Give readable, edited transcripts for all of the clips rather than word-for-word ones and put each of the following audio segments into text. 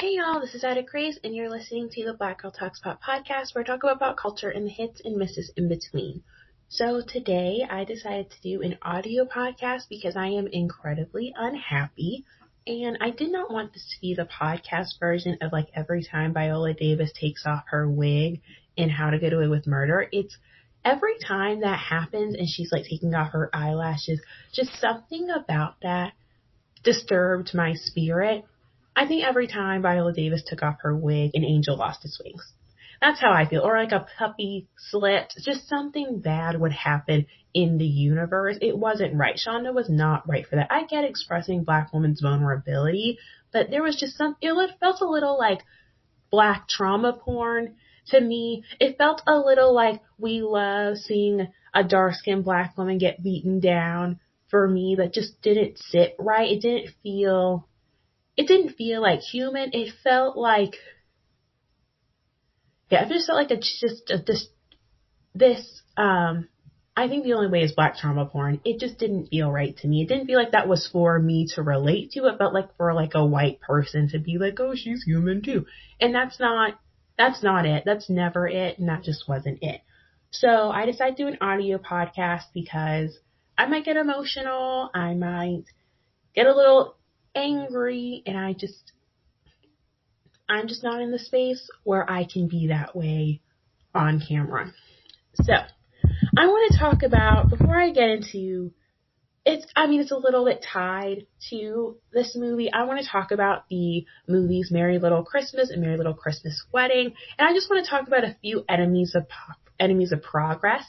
Hey y'all, this is Ada Grace, and you're listening to the Black Girl Talks Pop podcast, where I talk about pop culture and the hits and misses in between. So today I decided to do an audio podcast because I am incredibly unhappy, and I did not want this to be the podcast version of like every time Viola Davis takes off her wig in How to Get Away with Murder. It's every time that happens and she's like taking off her eyelashes, just something about that disturbed my spirit. I think every time Viola Davis took off her wig, an angel lost its wings. That's how I feel. Or like a puppy slipped. Just something bad would happen in the universe. It wasn't right. Shonda was not right for that. I get expressing Black woman's vulnerability, but there was just it felt a little like Black trauma porn to me. It felt a little like we love seeing a dark-skinned Black woman get beaten down. For me, that just didn't sit right. It didn't feel like human. It felt like, it just felt like I think the only way is Black trauma porn. It just didn't feel right to me. It didn't feel like that was for me to relate to. It felt like for like a white person to be like, oh, she's human too. And that's not it. That's never it. And that just wasn't it. So I decided to do an audio podcast because I might get emotional. I might get a little angry, and I'm just not in the space where I can be that way on camera. So I want to talk about, before I get into it's a little bit tied to this movie. I want to talk about the movies Merry Little Christmas and Merry Little Christmas Wedding, and I just want to talk about a few enemies of progress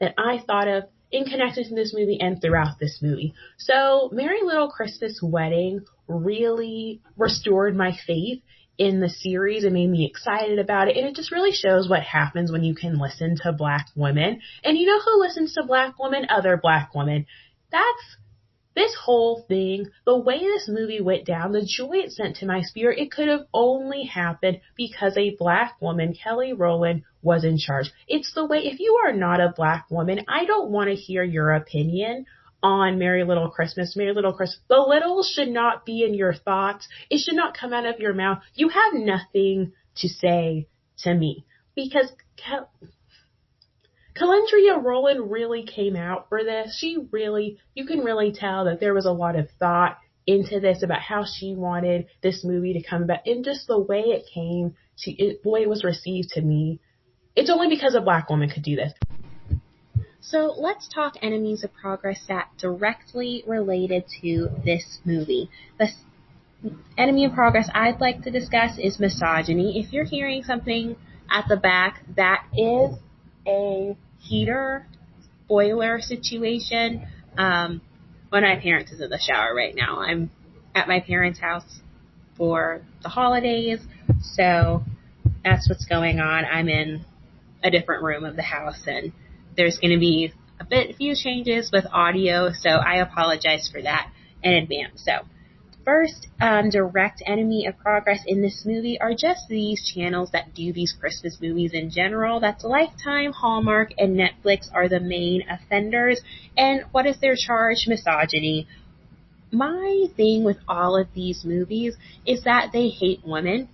that I thought of in connection to this movie and throughout this movie. So Merry Little Christmas Wedding really restored my faith in the series and made me excited about it. And it just really shows what happens when you can listen to Black women. And you know who listens to Black women? Other Black women. That's this whole thing, the way this movie went down, the joy it sent to my spirit, it could have only happened because a Black woman, Kelly Rowland, was in charge. It's the way, if you are not a Black woman, I don't want to hear your opinion on Merry Little Christmas. Merry Little Christmas. The little should not be in your thoughts. It should not come out of your mouth. You have nothing to say to me. Because Calendria Rowland really came out for this. you can really tell that there was a lot of thought into this about how she wanted this movie to come about, and just the way it came to it, the way it was received to me. It's only because a Black woman could do this. So let's talk enemies of progress that directly related to this movie. The enemy of progress I'd like to discuss is misogyny. If you're hearing something at the back, that is a heater boiler situation. One of my parents is in the shower right now. I'm at my parents' house for the holidays, so that's what's going on. I'm in a different room of the house, and there's going to be a few changes with audio, so I apologize for that in advance. So first, direct enemy of progress in this movie are just these channels that do these Christmas movies in general. That's Lifetime, Hallmark, and Netflix are the main offenders. And what is their charge? Misogyny. My thing with all of these movies is that they hate women.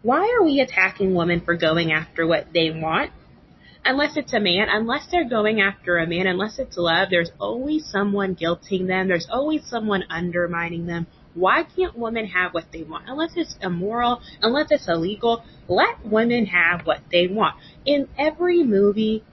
Why are we attacking women for going after what they want? Unless it's a man, unless they're going after a man, unless it's love, there's always someone guilting them. There's always someone undermining them. Why can't women have what they want? Unless it's immoral, unless it's illegal, let women have what they want. In every movie,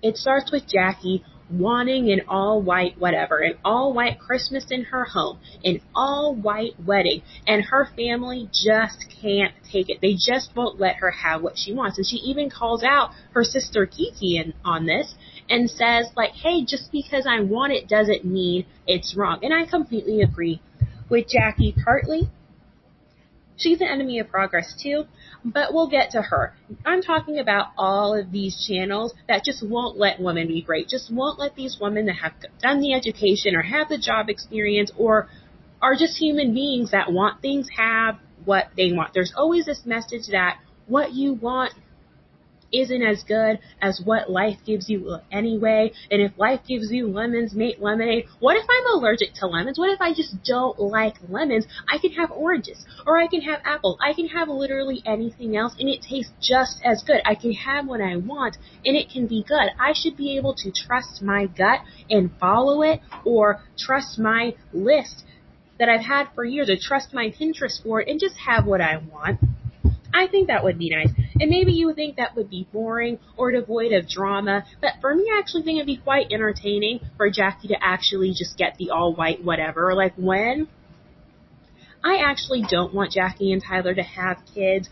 it starts with Jackie wanting an all-white whatever, an all-white Christmas in her home, an all-white wedding, and her family just can't take it. They just won't let her have what she wants. And she even calls out her sister Kiki on this and says, like, hey, just because I want it doesn't mean it's wrong. And I completely agree with Jackie partly. She's an enemy of progress too, but we'll get to her. I'm talking about all of these channels that just won't let women be great, just won't let these women that have done the education or have the job experience or are just human beings that want things have what they want. There's always this message that what you want isn't as good as what life gives you anyway. And if life gives you lemons, make lemonade. What if I'm allergic to lemons? What if I just don't like lemons? I can have oranges, or I can have apples. I can have literally anything else, and it tastes just as good. I can have what I want, and it can be good. I should be able to trust my gut and follow it, or trust my list that I've had for years, or trust my Pinterest board and just have what I want. I think that would be nice. And maybe you would think that would be boring or devoid of drama, but for me, I actually think it'd be quite entertaining for Jackie to actually just get the all white whatever. Like, when I actually don't want Jackie and Tyler to have kids,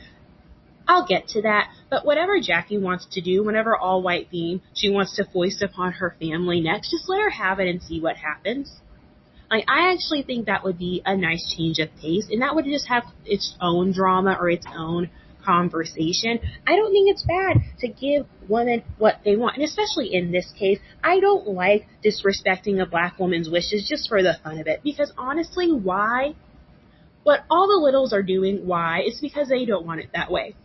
I'll get to that, but whatever Jackie wants to do, whenever all white theme she wants to foist upon her family next, just let her have it and see what happens. Like, I actually think that would be a nice change of pace, and that would just have its own drama or its own conversation. I don't think it's bad to give women what they want, and especially in this case, I don't like disrespecting a black woman's wishes just for the fun of it, because honestly, why? What all the Liddles are doing, why? It's because they don't want it that way.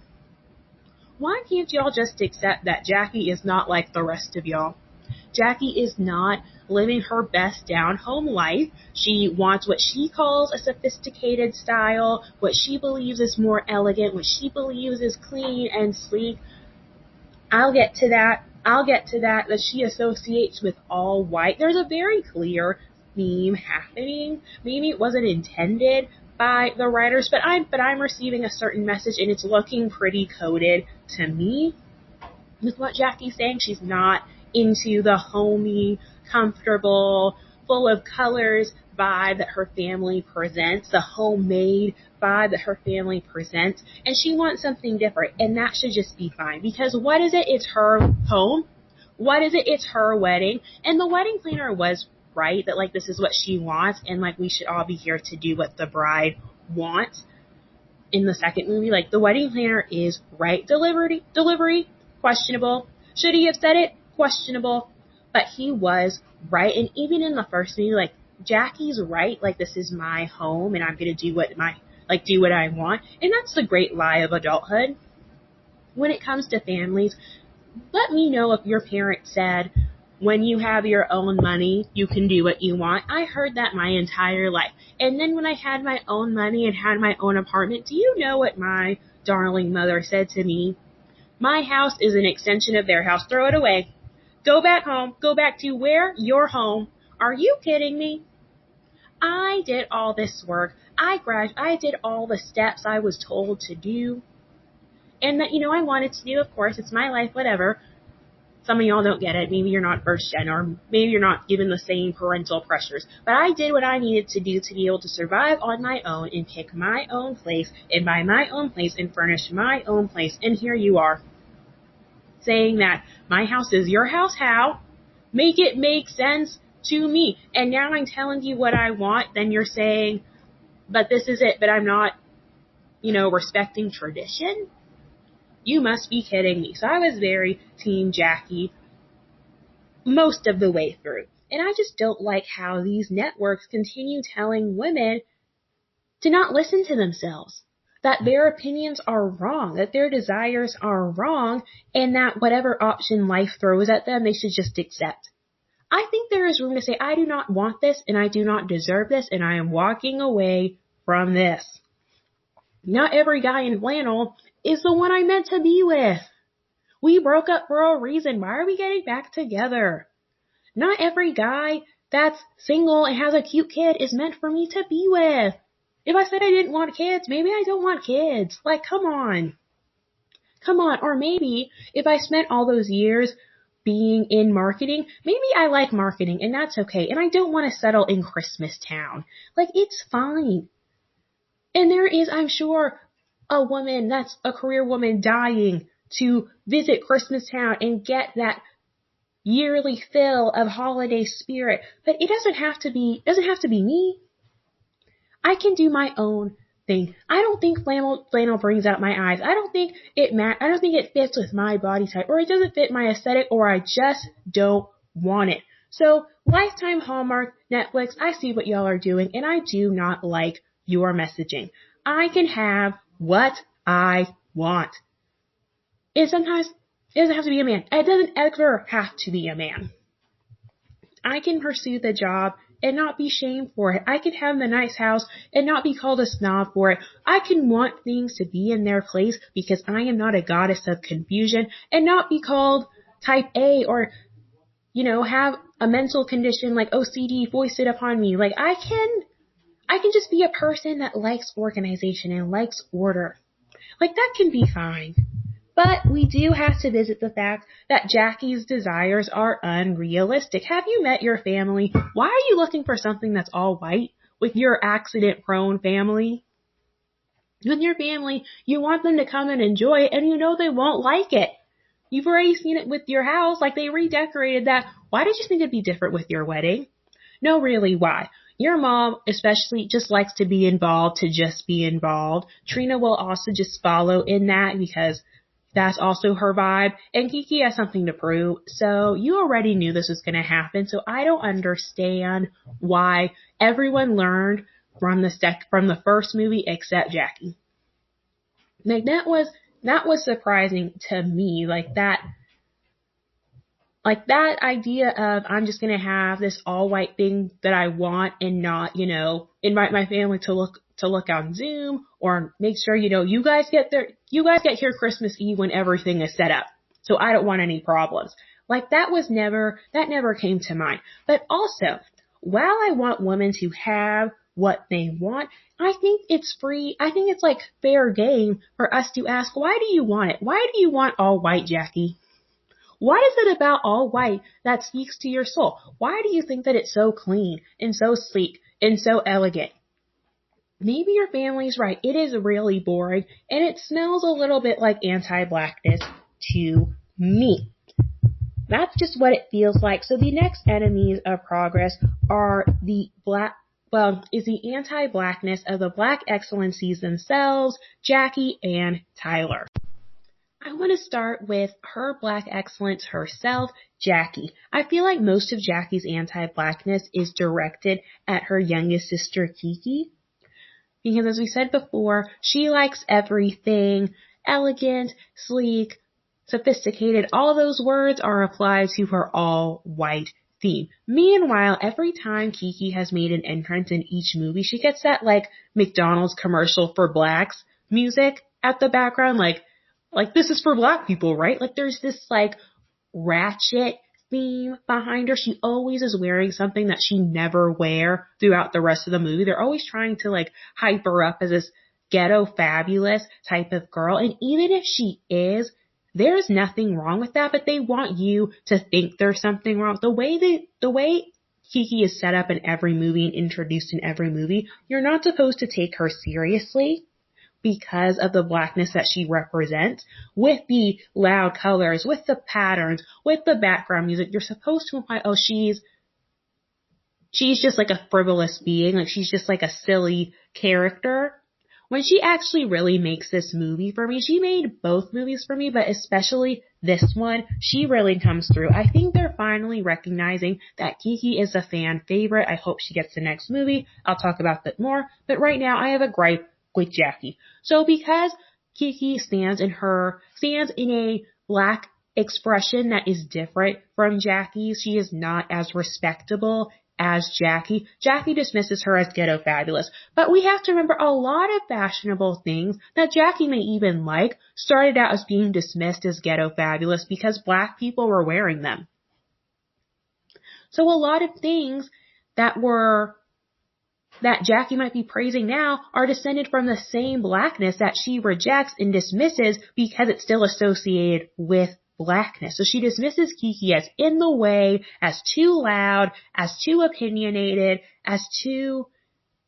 Why can't y'all just accept that Jackie is not like the rest of y'all? Jackie is not living her best down-home life. She wants what she calls a sophisticated style, what she believes is more elegant, what she believes is clean and sleek. I'll get to that she associates with all white. There's a very clear theme happening. Maybe it wasn't intended by the writers, but I'm receiving a certain message, and it's looking pretty coded to me. With what Jackie's saying, she's not into the homey, comfortable, full of colors vibe that her family presents, the homemade vibe that her family presents, and she wants something different, and that should just be fine, because what is it? It's her home. What is it? It's her wedding, and the wedding planner was right, that, like, this is what she wants, and, like, we should all be here to do what the bride wants. In the second movie, like, the wedding planner is right. Delivery, questionable. Should he have said it? Questionable. But he was right, and even in the first movie, like, Jackie's right, like, this is my home, and I'm gonna do what I want, and that's the great lie of adulthood. When it comes to families, let me know if your parent said, when you have your own money, you can do what you want. I heard that my entire life. And then when I had my own money and had my own apartment, do you know what my darling mother said to me? My house is an extension of their house. Throw it away. Go back home. Go back to where? Your home. Are you kidding me? I did all this work. I did all the steps I was told to do. And that, I wanted to do, of course. It's my life, whatever. Some of y'all don't get it. Maybe you're not first gen, or maybe you're not given the same parental pressures. But I did what I needed to do to be able to survive on my own and pick my own place and buy my own place and furnish my own place. And here you are saying that my house is your house. How? Make it make sense to me. And now I'm telling you what I want. Then you're saying, but this is it. But I'm not, respecting tradition. You must be kidding me. So I was very Team Jackie most of the way through. And I just don't like how these networks continue telling women to not listen to themselves, that their opinions are wrong, that their desires are wrong, and that whatever option life throws at them, they should just accept. I think there is room to say, I do not want this, and I do not deserve this, and I am walking away from this. Not every guy in flannel is the one I meant to be with. We broke up for a reason. Why are we getting back together? Not every guy that's single and has a cute kid is meant for me to be with. If I said I didn't want kids, maybe I don't want kids. Like, come on. Or maybe if I spent all those years being in marketing, maybe I like marketing, and that's okay. And I don't want to settle in Christmas Town. Like, it's fine. And there is, I'm sure, a woman that's a career woman dying to visit Christmas Town and get that yearly fill of holiday spirit. But it doesn't have to be me. I can do my own thing. I don't think flannel brings out my eyes. I don't think it fits with my body type, or it doesn't fit my aesthetic, or I just don't want it. So, Lifetime, Hallmark, Netflix, I see what y'all are doing, and I do not like your messaging. I can have what I want. And sometimes It doesn't have to be a man. It doesn't ever have to be a man. I can pursue the job and not be shamed for it. I can have the nice house and not be called a snob for it. I can want things to be in their place because I am not a goddess of confusion and not be called type A or, have a mental condition like OCD foisted upon me. Like I can just be a person that likes organization and likes order. Like that can be fine. But we do have to visit the fact that Jackie's desires are unrealistic. Have you met your family? Why are you looking for something that's all white with your accident-prone family? With your family, you want them to come and enjoy it, and you know they won't like it. You've already seen it with your house, like they redecorated that. Why did you think it'd be different with your wedding? No, really, why? Your mom especially just likes to be involved to just be involved. Trina will also just follow in that because that's also her vibe. And Kiki has something to prove. So you already knew this was going to happen. So I don't understand why everyone learned from the first movie except Jackie. Like that was surprising to me. Like that idea of I'm just going to have this all white thing that I want and not, invite my family to look on Zoom or make sure, you guys get here Christmas Eve when everything is set up. So I don't want any problems. Like that never came to mind. But also, while I want women to have what they want, I think it's free. I think it's like fair game for us to ask, why do you want it? Why do you want all white, Jackie? What is it about all white that speaks to your soul? Why do you think that it's so clean and so sleek and so elegant? Maybe your family's right. It is really boring and it smells a little bit like anti-blackness to me. That's just what it feels like. So the next enemies of progress are the anti-blackness of the black excellencies themselves, Jackie and Tyler. I want to start with her black excellence herself, Jackie. I feel like most of Jackie's anti-blackness is directed at her youngest sister, Kiki. Because as we said before, she likes everything elegant, sleek, sophisticated. All those words are applied to her all-white theme. Meanwhile, every time Kiki has made an entrance in each movie, she gets that like McDonald's commercial for blacks music at the background, like this is for black people, right? Like there's this like ratchet theme behind her. She always is wearing something that she never wear throughout the rest of the movie. They're always trying to like hype her up as this ghetto fabulous type of girl. And even if she is, there's nothing wrong with that, but they want you to think there's something wrong. The way Kiki is set up in every movie and introduced in every movie, you're not supposed to take her seriously because of the blackness that she represents, with the loud colors, with the patterns, with the background music. You're supposed to imply, oh, she's just like a frivolous being, like she's just like a silly character. When she actually really makes this movie for me, she made both movies for me, but especially this one, she really comes through. I think they're finally recognizing that Kiki is a fan favorite. I hope she gets the next movie. I'll talk about that more, but right now I have a gripe with Jackie. So because Kiki stands in a black expression that is different from Jackie's, she is not as respectable as Jackie. Jackie dismisses her as ghetto fabulous. But we have to remember a lot of fashionable things that Jackie may even like started out as being dismissed as ghetto fabulous because black people were wearing them. So a lot of things that Jackie might be praising now are descended from the same blackness that she rejects and dismisses because it's still associated with blackness. So she dismisses Kiki as in the way, as too loud, as too opinionated, as too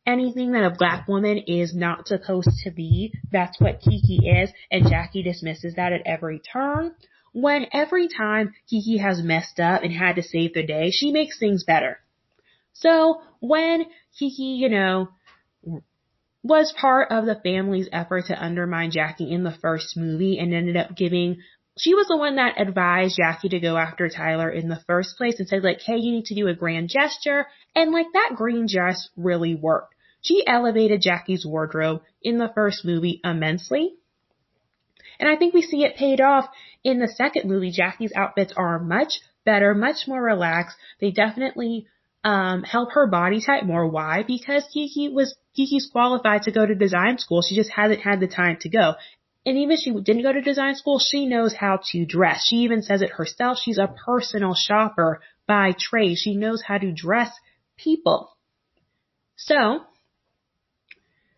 anything that a black woman is not supposed to be. That's what Kiki is, and Jackie dismisses that at every turn. When every time Kiki has messed up and had to save the day, she makes things better. So when Kiki, was part of the family's effort to undermine Jackie in the first movie and ended up she was the one that advised Jackie to go after Tyler in the first place and said like, hey, you need to do a grand gesture. And like that green dress really worked. She elevated Jackie's wardrobe in the first movie immensely. And I think we see it paid off in the second movie, Jackie's outfits are much better, much more relaxed. They definitely help her body type more. Why? Because Kiki's qualified to go to design school. She just hasn't had the time to go. And even if she didn't go to design school, she knows how to dress. She even says it herself. She's a personal shopper by trade. She knows how to dress people. So,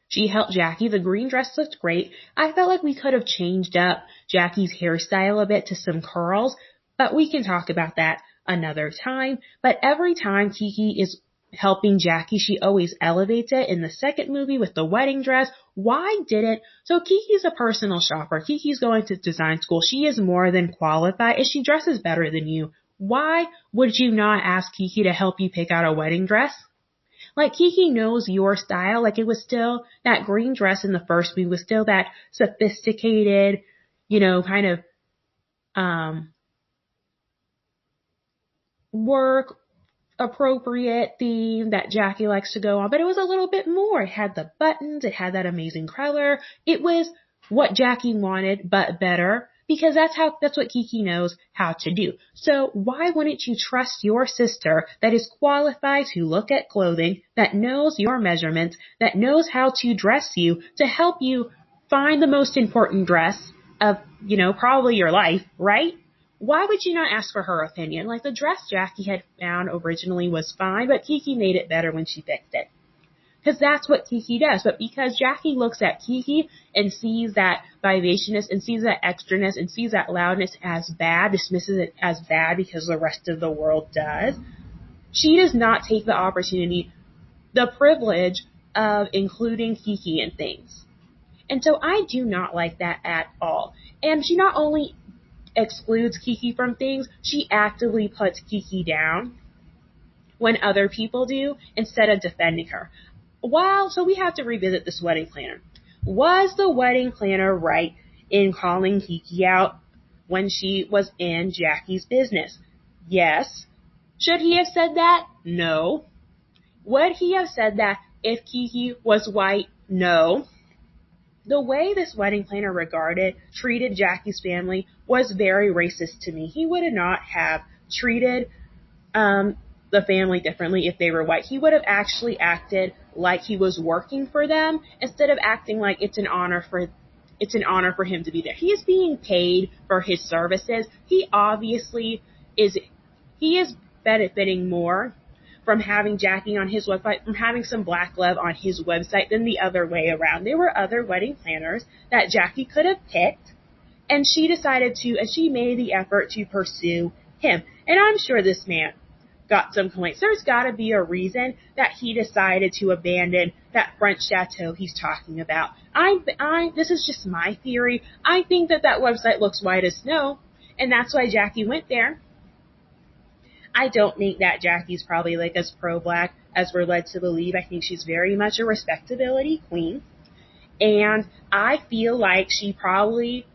she helped Jackie. The green dress looked great. I felt like we could have changed up Jackie's hairstyle a bit to some curls, but we can talk about that another time. But every time Kiki is helping Jackie, she always elevates it. In the second movie with the wedding dress, why didn't? So Kiki's a personal shopper. Kiki's going to design school. She is more than qualified and she dresses better than you. Why would you not ask Kiki to help you pick out a wedding dress? Like, Kiki knows your style. Like, it was still, that green dress in the first movie was still that sophisticated, kind of, work appropriate theme that Jackie likes to go on, but it was a little bit more. It had the buttons, it had that amazing color. It was what Jackie wanted, but better, because that's what Kiki knows how to do. So why wouldn't you trust your sister that is qualified to look at clothing, that knows your measurements, that knows how to dress you, to help you find the most important dress of, probably your life, right? Why would you not ask for her opinion? Like, the dress Jackie had found originally was fine, but Kiki made it better when she fixed it. Because that's what Kiki does. But because Jackie looks at Kiki and sees that vivacious and sees that extraness and sees that loudness as bad, dismisses it as bad because the rest of the world does, she does not take the opportunity, the privilege of including Kiki in things. And so I do not like that at all. And she not only excludes Kiki from things, she actively puts Kiki down when other people do instead of defending her. So we have to revisit this wedding planner. Was the wedding planner right in calling Kiki out when she was in Jackie's business? Yes. Should he have said that? No. Would he have said that if Kiki was white? No. The way this wedding planner treated Jackie's family was very racist to me. He would not have treated the family differently if they were white. He would have actually acted like he was working for them instead of acting like it's an honor for him to be there. He is being paid for his services. He is benefiting more from having Jackie on his website, from having some black love on his website than the other way around. There were other wedding planners that Jackie could have picked, and she made the effort to pursue him. And I'm sure this man got some complaints. There's got to be a reason that he decided to abandon that French chateau he's talking about. This is just my theory. I think that website looks white as snow, and that's why Jackie went there. I don't think that Jackie's probably like as pro-black as we're led to believe. I think she's very much a respectability queen. And I feel like she probably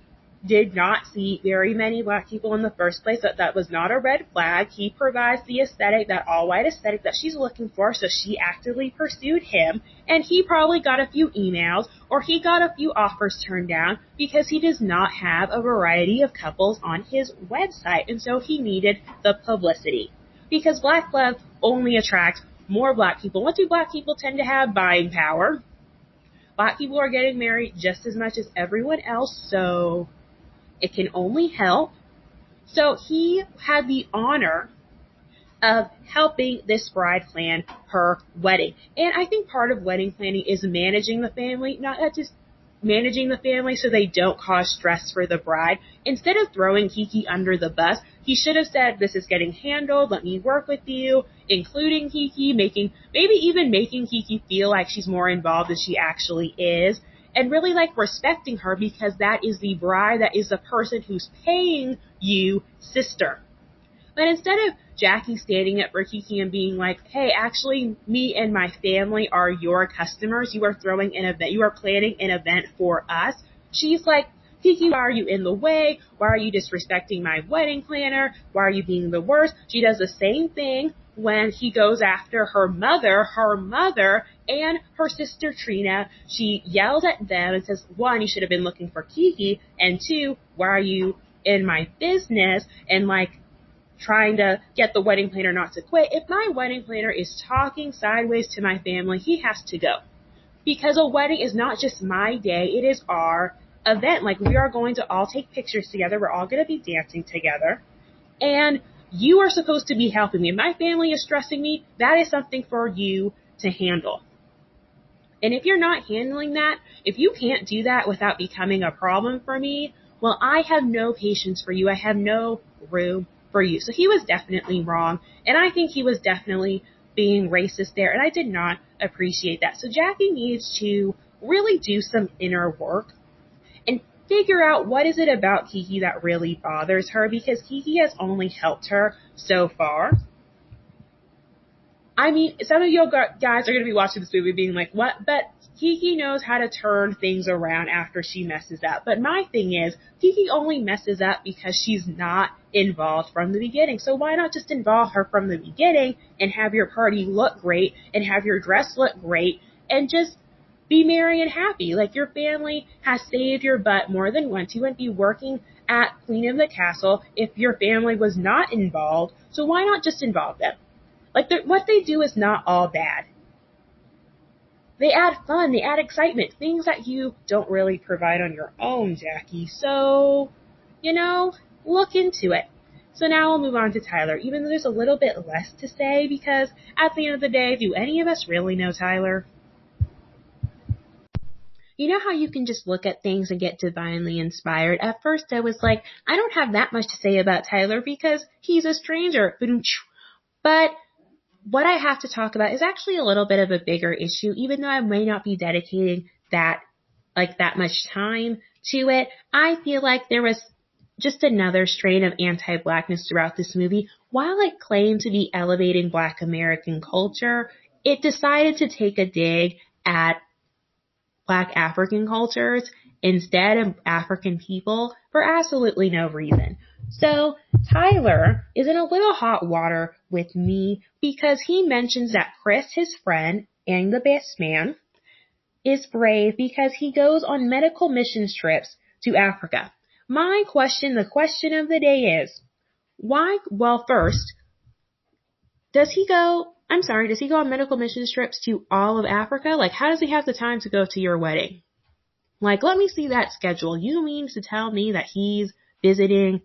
did not see very many black people in the first place. That was not a red flag. He provides the aesthetic, that all-white aesthetic that she's looking for, so she actively pursued him. And he probably got a few emails, or he got a few offers turned down, because he does not have a variety of couples on his website. And so he needed the publicity. Because black love only attracts more black people. What do black people tend to have? Buying power. Black people are getting married just as much as everyone else, so it can only help. So he had the honor of helping this bride plan her wedding. And I think part of wedding planning is managing the family, not just managing the family so they don't cause stress for the bride. Instead of throwing Kiki under the bus, he should have said, this is getting handled, let me work with you, including Kiki, maybe even making Kiki feel like she's more involved than she actually is. And really like respecting her, because that is the bride, that is the person who's paying you, sister. But instead of Jackie standing up for Kiki and being like, hey, actually, me and my family are your customers. You are throwing an event. You are planning an event for us. She's like, Kiki, why are you in the way? Why are you disrespecting my wedding planner? Why are you being the worst? She does the same thing when he goes after her mother and her sister Trina. She yells at them and says, one, you should have been looking for Kiki, and two, why are you in my business and like trying to get the wedding planner not to quit. If my wedding planner is talking sideways to my family, he has to go. Because a wedding is not just my day, it is our event. Like, we are going to all take pictures together. We're all going to be dancing together. And you are supposed to be helping me. If my family is stressing me, that is something for you to handle. And if you're not handling that, if you can't do that without becoming a problem for me, well, I have no patience for you. I have no room for you. So he was definitely wrong. And I think he was definitely being racist there. And I did not appreciate that. So Jackie needs to really do some inner work and figure out what is it about Kiki that really bothers her, because Kiki has only helped her so far. I mean, some of you guys are going to be watching this movie being like, what? But Kiki knows how to turn things around after she messes up. But my thing is, Kiki only messes up because she's not involved from the beginning. So why not just involve her from the beginning and have your party look great and have your dress look great and just be merry and happy? Like, your family has saved your butt more than once. You wouldn't be working at Queen of the Castle if your family was not involved. So why not just involve them? Like, what they do is not all bad. They add fun, they add excitement, things that you don't really provide on your own, Jackie. So, look into it. So now we'll move on to Tyler, even though there's a little bit less to say, because at the end of the day, do any of us really know Tyler? You know how you can just look at things and get divinely inspired? At first I was like, I don't have that much to say about Tyler because he's a stranger. But what I have to talk about is actually a little bit of a bigger issue, even though I may not be dedicating that much time to it. I feel like there was just another strain of anti-Blackness throughout this movie. While it claimed to be elevating Black American culture, it decided to take a dig at Black African cultures instead of African people for absolutely no reason. So Tyler is in a little hot water with me because he mentions that Chris, his friend and the best man, is brave because he goes on medical mission trips to Africa. The question of the day is, why? Well, first, does he go on medical mission trips to all of Africa? Like, how does he have the time to go to your wedding? Like, let me see that schedule. You mean to tell me that he's visiting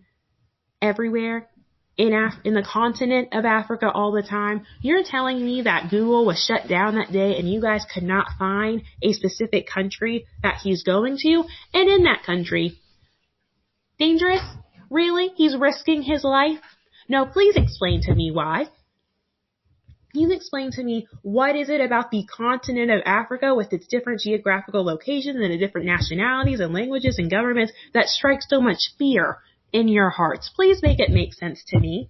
everywhere in the continent of Africa all the time? You're telling me that Google was shut down that day and you guys could not find a specific country that he's going to? And in that country, dangerous? Really? He's risking his life? No, please explain to me why. You explain to me, what is it about the continent of Africa with its different geographical locations and the different nationalities and languages and governments that strikes so much fear in your hearts? Please make it make sense to me.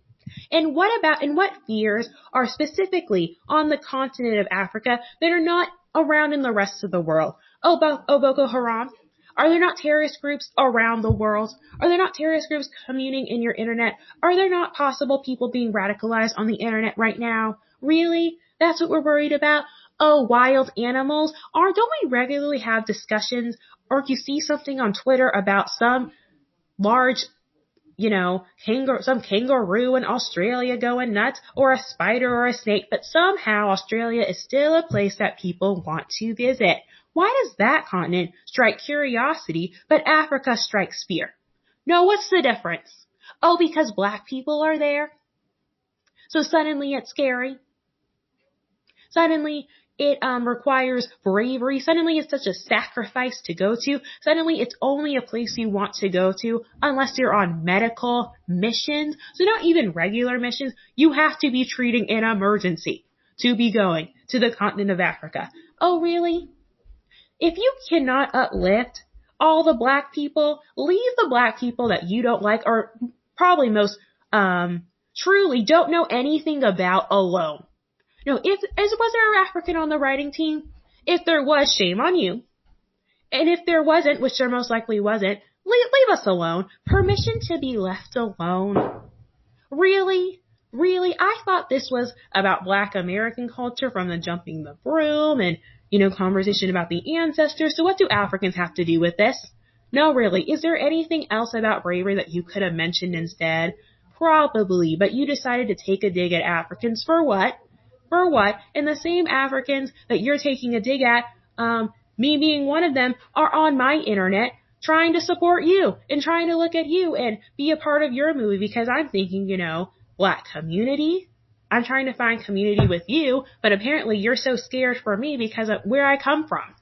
And what fears are specifically on the continent of Africa that are not around in the rest of the world? Boko Haram? Are there not terrorist groups around the world? Are there not terrorist groups communing in your internet? Are there not possible people being radicalized on the internet right now? Really? That's what we're worried about? Oh, wild animals? Don't we regularly have discussions, or if you see something on Twitter about some large, some kangaroo in Australia going nuts, or a spider or a snake, but somehow Australia is still a place that people want to visit. Why does that continent strike curiosity, but Africa strikes fear? No, what's the difference? Oh, because Black people are there? So suddenly it's scary? Suddenly it requires bravery? Suddenly it's such a sacrifice to go to? Suddenly it's only a place you want to go to unless you're on medical missions? So not even regular missions. You have to be treating an emergency to be going to the continent of Africa. Oh, really? If you cannot uplift all the Black people, leave the Black people that you don't like, or probably most truly don't know anything about, alone. No, was there an African on the writing team? If there was, shame on you. And if there wasn't, which there most likely wasn't, leave us alone. Permission to be left alone. Really? Really? I thought this was about Black American culture, from the jumping the broom and, conversation about the ancestors. So what do Africans have to do with this? No, really. Is there anything else about bravery that you could have mentioned instead? Probably, but you decided to take a dig at Africans for what? For what? And the same Africans that you're taking a dig at, me being one of them, are on my internet trying to support you and trying to look at you and be a part of your movie because I'm thinking, Black community. I'm trying to find community with you, but apparently you're so scared for me because of where I come from.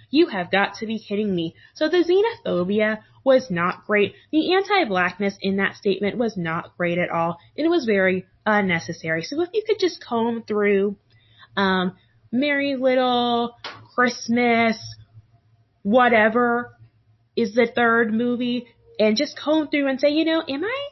You have got to be kidding me. So the xenophobia was not great. The anti-blackness in that statement was not great at all. It was very unnecessary. So if you could just comb through Merry Liddle, Christmas, whatever is the third movie, and just comb through and say, am I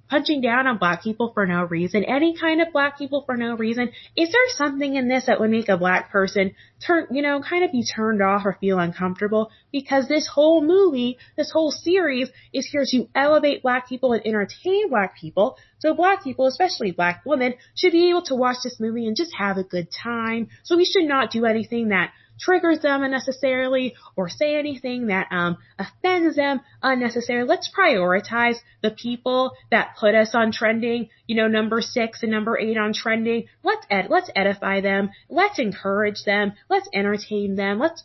punching down on Black people for no reason? Any kind of Black people for no reason? Is there something in this that would make a Black person kind of be turned off or feel uncomfortable? Because this whole movie, this whole series is here to elevate Black people and entertain Black people. So Black people, especially Black women, should be able to watch this movie and just have a good time. So we should not do anything that triggers them unnecessarily or say anything that offends them unnecessarily. Let's prioritize the people that put us on trending, number 6 and number 8 on trending. Let's edify them. Let's encourage them. Let's entertain them. Let's,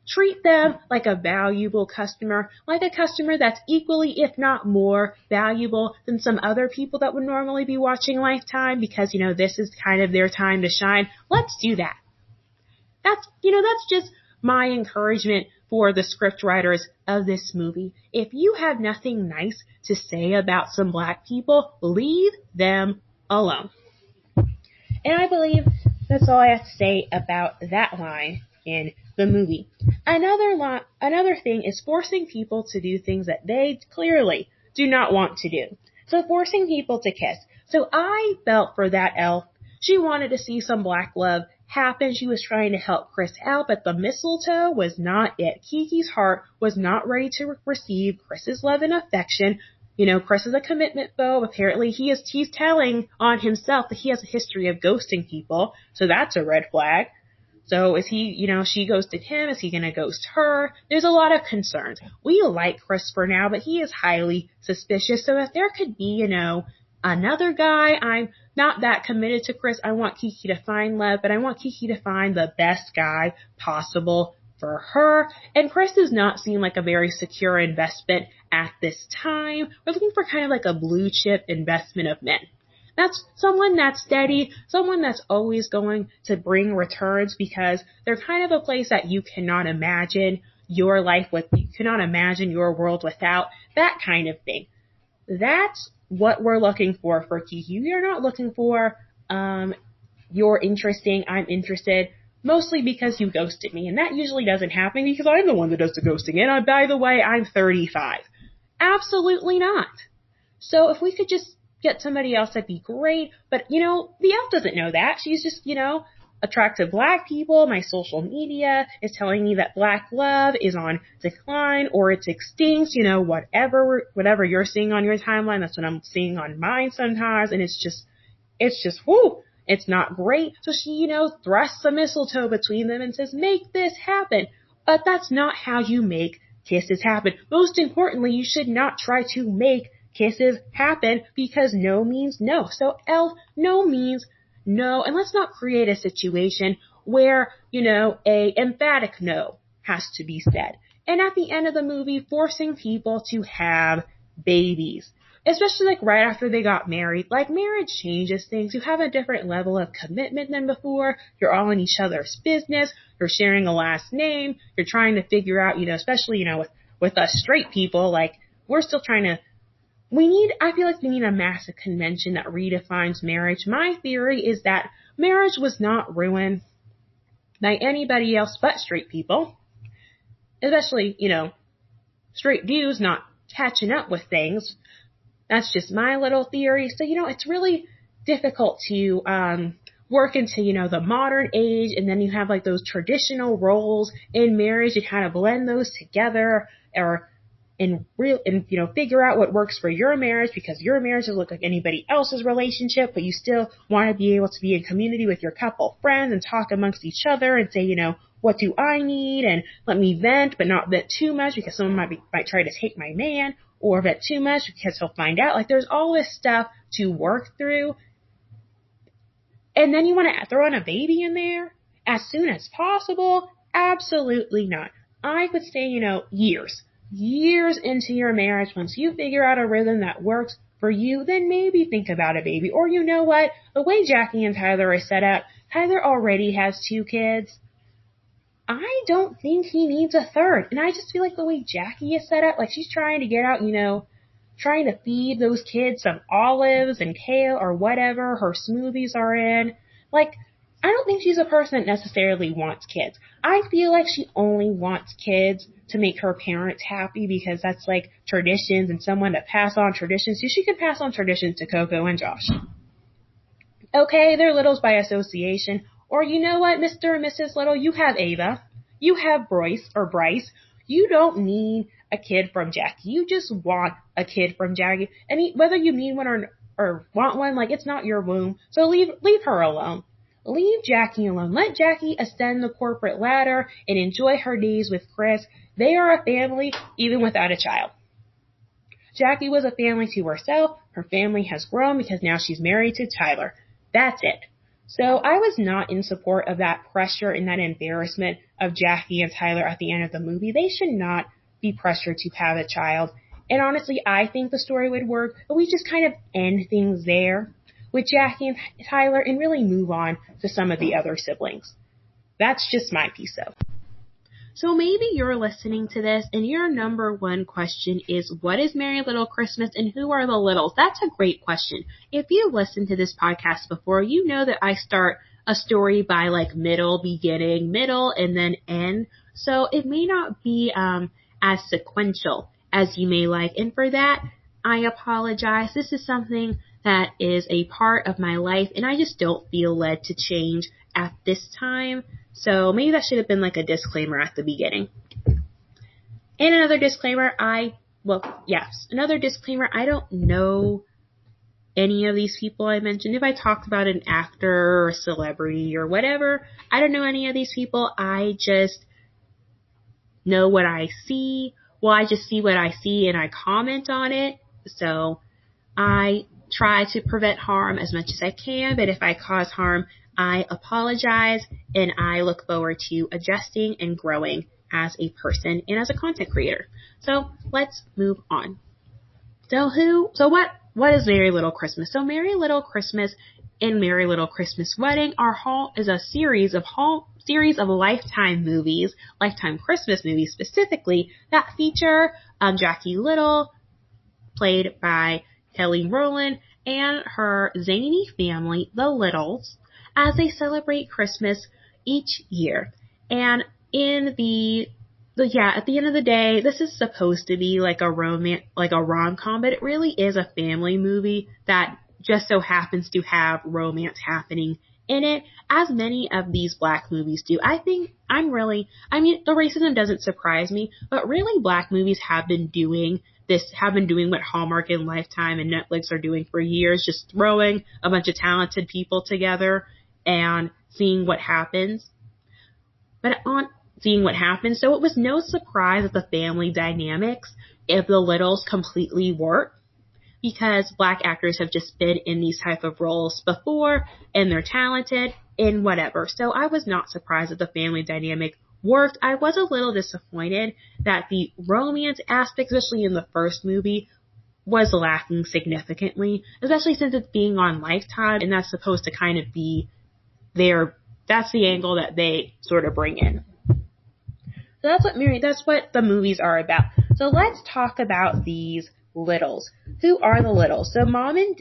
treat them like a valuable customer, like a customer that's equally, if not more, valuable than some other people that would normally be watching Lifetime because, this is kind of their time to shine. Let's do that. That's just my encouragement for the script writers of this movie. If you have nothing nice to say about some Black people, leave them alone. And I believe that's all I have to say about that line in the movie. Another thing is forcing people to do things that they clearly do not want to do. So forcing people to kiss. So I felt for that elf. She wanted to see some Black love happen. She was trying to help Chris out, but the mistletoe was not it. Kiki's heart was not ready to receive Chris's love and affection. Chris is a commitment phobe. Apparently he's telling on himself that he has a history of ghosting people. So that's a red flag. So is he, she ghosted him. Is he going to ghost her? There's a lot of concerns. We like Chris for now, but he is highly suspicious. So if there could be, another guy, I'm not that committed to Chris. I want Kiki to find love, but I want Kiki to find the best guy possible for her. And Chris does not seem like a very secure investment at this time. We're looking for kind of like a blue chip investment of men. That's someone that's steady, someone that's always going to bring returns because they're kind of a place that you cannot imagine your life with, you cannot imagine your world without, that kind of thing. That's what we're looking for Kiki. We are not looking for, you're interesting, I'm interested, mostly because you ghosted me. And that usually doesn't happen because I'm the one that does the ghosting. And by the way, I'm 35. Absolutely not. So if we could just get somebody else, that'd be great. But, the elf doesn't know that. She's just, attractive Black people. My social media is telling me that Black love is on decline or it's extinct, whatever you're seeing on your timeline, that's what I'm seeing on mine sometimes. And it's just, whoo, it's not great. So she, thrusts a mistletoe between them and says, make this happen. But that's not how you make kisses happen. Most importantly, you should not try to make kisses happen because no means no. So elf, no means no, and let's not create a situation where, a emphatic no has to be said. And at the end of the movie, forcing people to have babies, especially like right after they got married. Like marriage changes things. You have a different level of commitment than before. You're all in each other's business. You're sharing a last name. You're trying to figure out, especially, with us straight people, like we're still trying to I feel like we need a massive convention that redefines marriage. My theory is that marriage was not ruined by anybody else but straight people. Especially, straight dudes not catching up with things. That's just my little theory. So, it's really difficult to work into, the modern age, and then you have like those traditional roles in marriage and how to blend those together and figure out what works for your marriage, because your marriage doesn't look like anybody else's relationship, but you still want to be able to be in community with your couple friends and talk amongst each other and say, what do I need, and let me vent, but not vent too much because someone might try to take my man, or vent too much because he'll find out. Like, there's all this stuff to work through. And then you want to throw in a baby in there as soon as possible? Absolutely not. I would say, years into your marriage, once you figure out a rhythm that works for you, then maybe think about a baby. Or you know what? The way Jackie and Tyler are set up, Tyler already has 2 kids. I don't think he needs a third. And I just feel like the way Jackie is set up, like she's trying to get out, trying to feed those kids some olives and kale or whatever her smoothies are in. Like, I don't think she's a person that necessarily wants kids. I feel like she only wants kids to make her parents happy because that's like traditions and someone to pass on traditions. So she could pass on traditions to Coco and Josh. Okay, they're Littles by association. Or you know what, Mr. and Mrs. Liddle, you have Ava. You have Bryce. You don't need a kid from Jackie. You just want a kid from Jackie. And whether you need one or want one, like, it's not your womb. So leave her alone. Leave Jackie alone. Let Jackie ascend the corporate ladder and enjoy her days with Chris. They are a family even without a child. Jackie was a family to herself. Her family has grown because now she's married to Tyler. That's it. So I was not in support of that pressure and that embarrassment of Jackie and Tyler at the end of the movie. They should not be pressured to have a child. And honestly, I think the story would work, but we just kind of end things there with Jackie and Tyler and really move on to some of the other siblings. That's just my piece though. So maybe you're listening to this and your number one question is, what is Merry Little Christmas and who are the Littles? That's a great question. If you've listened to this podcast before, you know that I start a story by like middle, beginning, middle, and then end. So it may not be as sequential as you may like. And for that, I apologize. This is something that is a part of my life and I just don't feel led to change at this time. So maybe that should have been like a disclaimer at the beginning. And another disclaimer, I don't know any of these people I mentioned. If I talked about an actor or celebrity or whatever, I don't know any of these people. I just know what I see. Well, I just see what I see and I comment on it. So I try to prevent harm as much as I can, but if I cause harm, I apologize and I look forward to adjusting and growing as a person and as a content creator. So let's move on. So what is Merry Little Christmas? So Merry Little Christmas and Merry Little Christmas Wedding is a series of Lifetime movies, Lifetime Christmas movies specifically, that feature Jackie Liddle, played by Kelly Rowland, and her zany family, the Liddles, as they celebrate Christmas each year. And at the end of the day, this is supposed to be like a rom-com, but it really is a family movie that just so happens to have romance happening in it, as many of these Black movies do. The racism doesn't surprise me, but really Black movies have been doing what Hallmark and Lifetime and Netflix are doing for years, just throwing a bunch of talented people together and seeing what happens. So it was no surprise that the family dynamics of the Littles completely work, because Black actors have just been in these type of roles before and they're talented and whatever. So I was not surprised that the family dynamic worked. I was a little disappointed that the romance aspect, especially in the first movie, was lacking significantly, especially since it's being on Lifetime and that's supposed to kind of be that's the angle that they sort of bring in. So that's what the movies are about. So let's talk about these Littles. Who are the Littles? So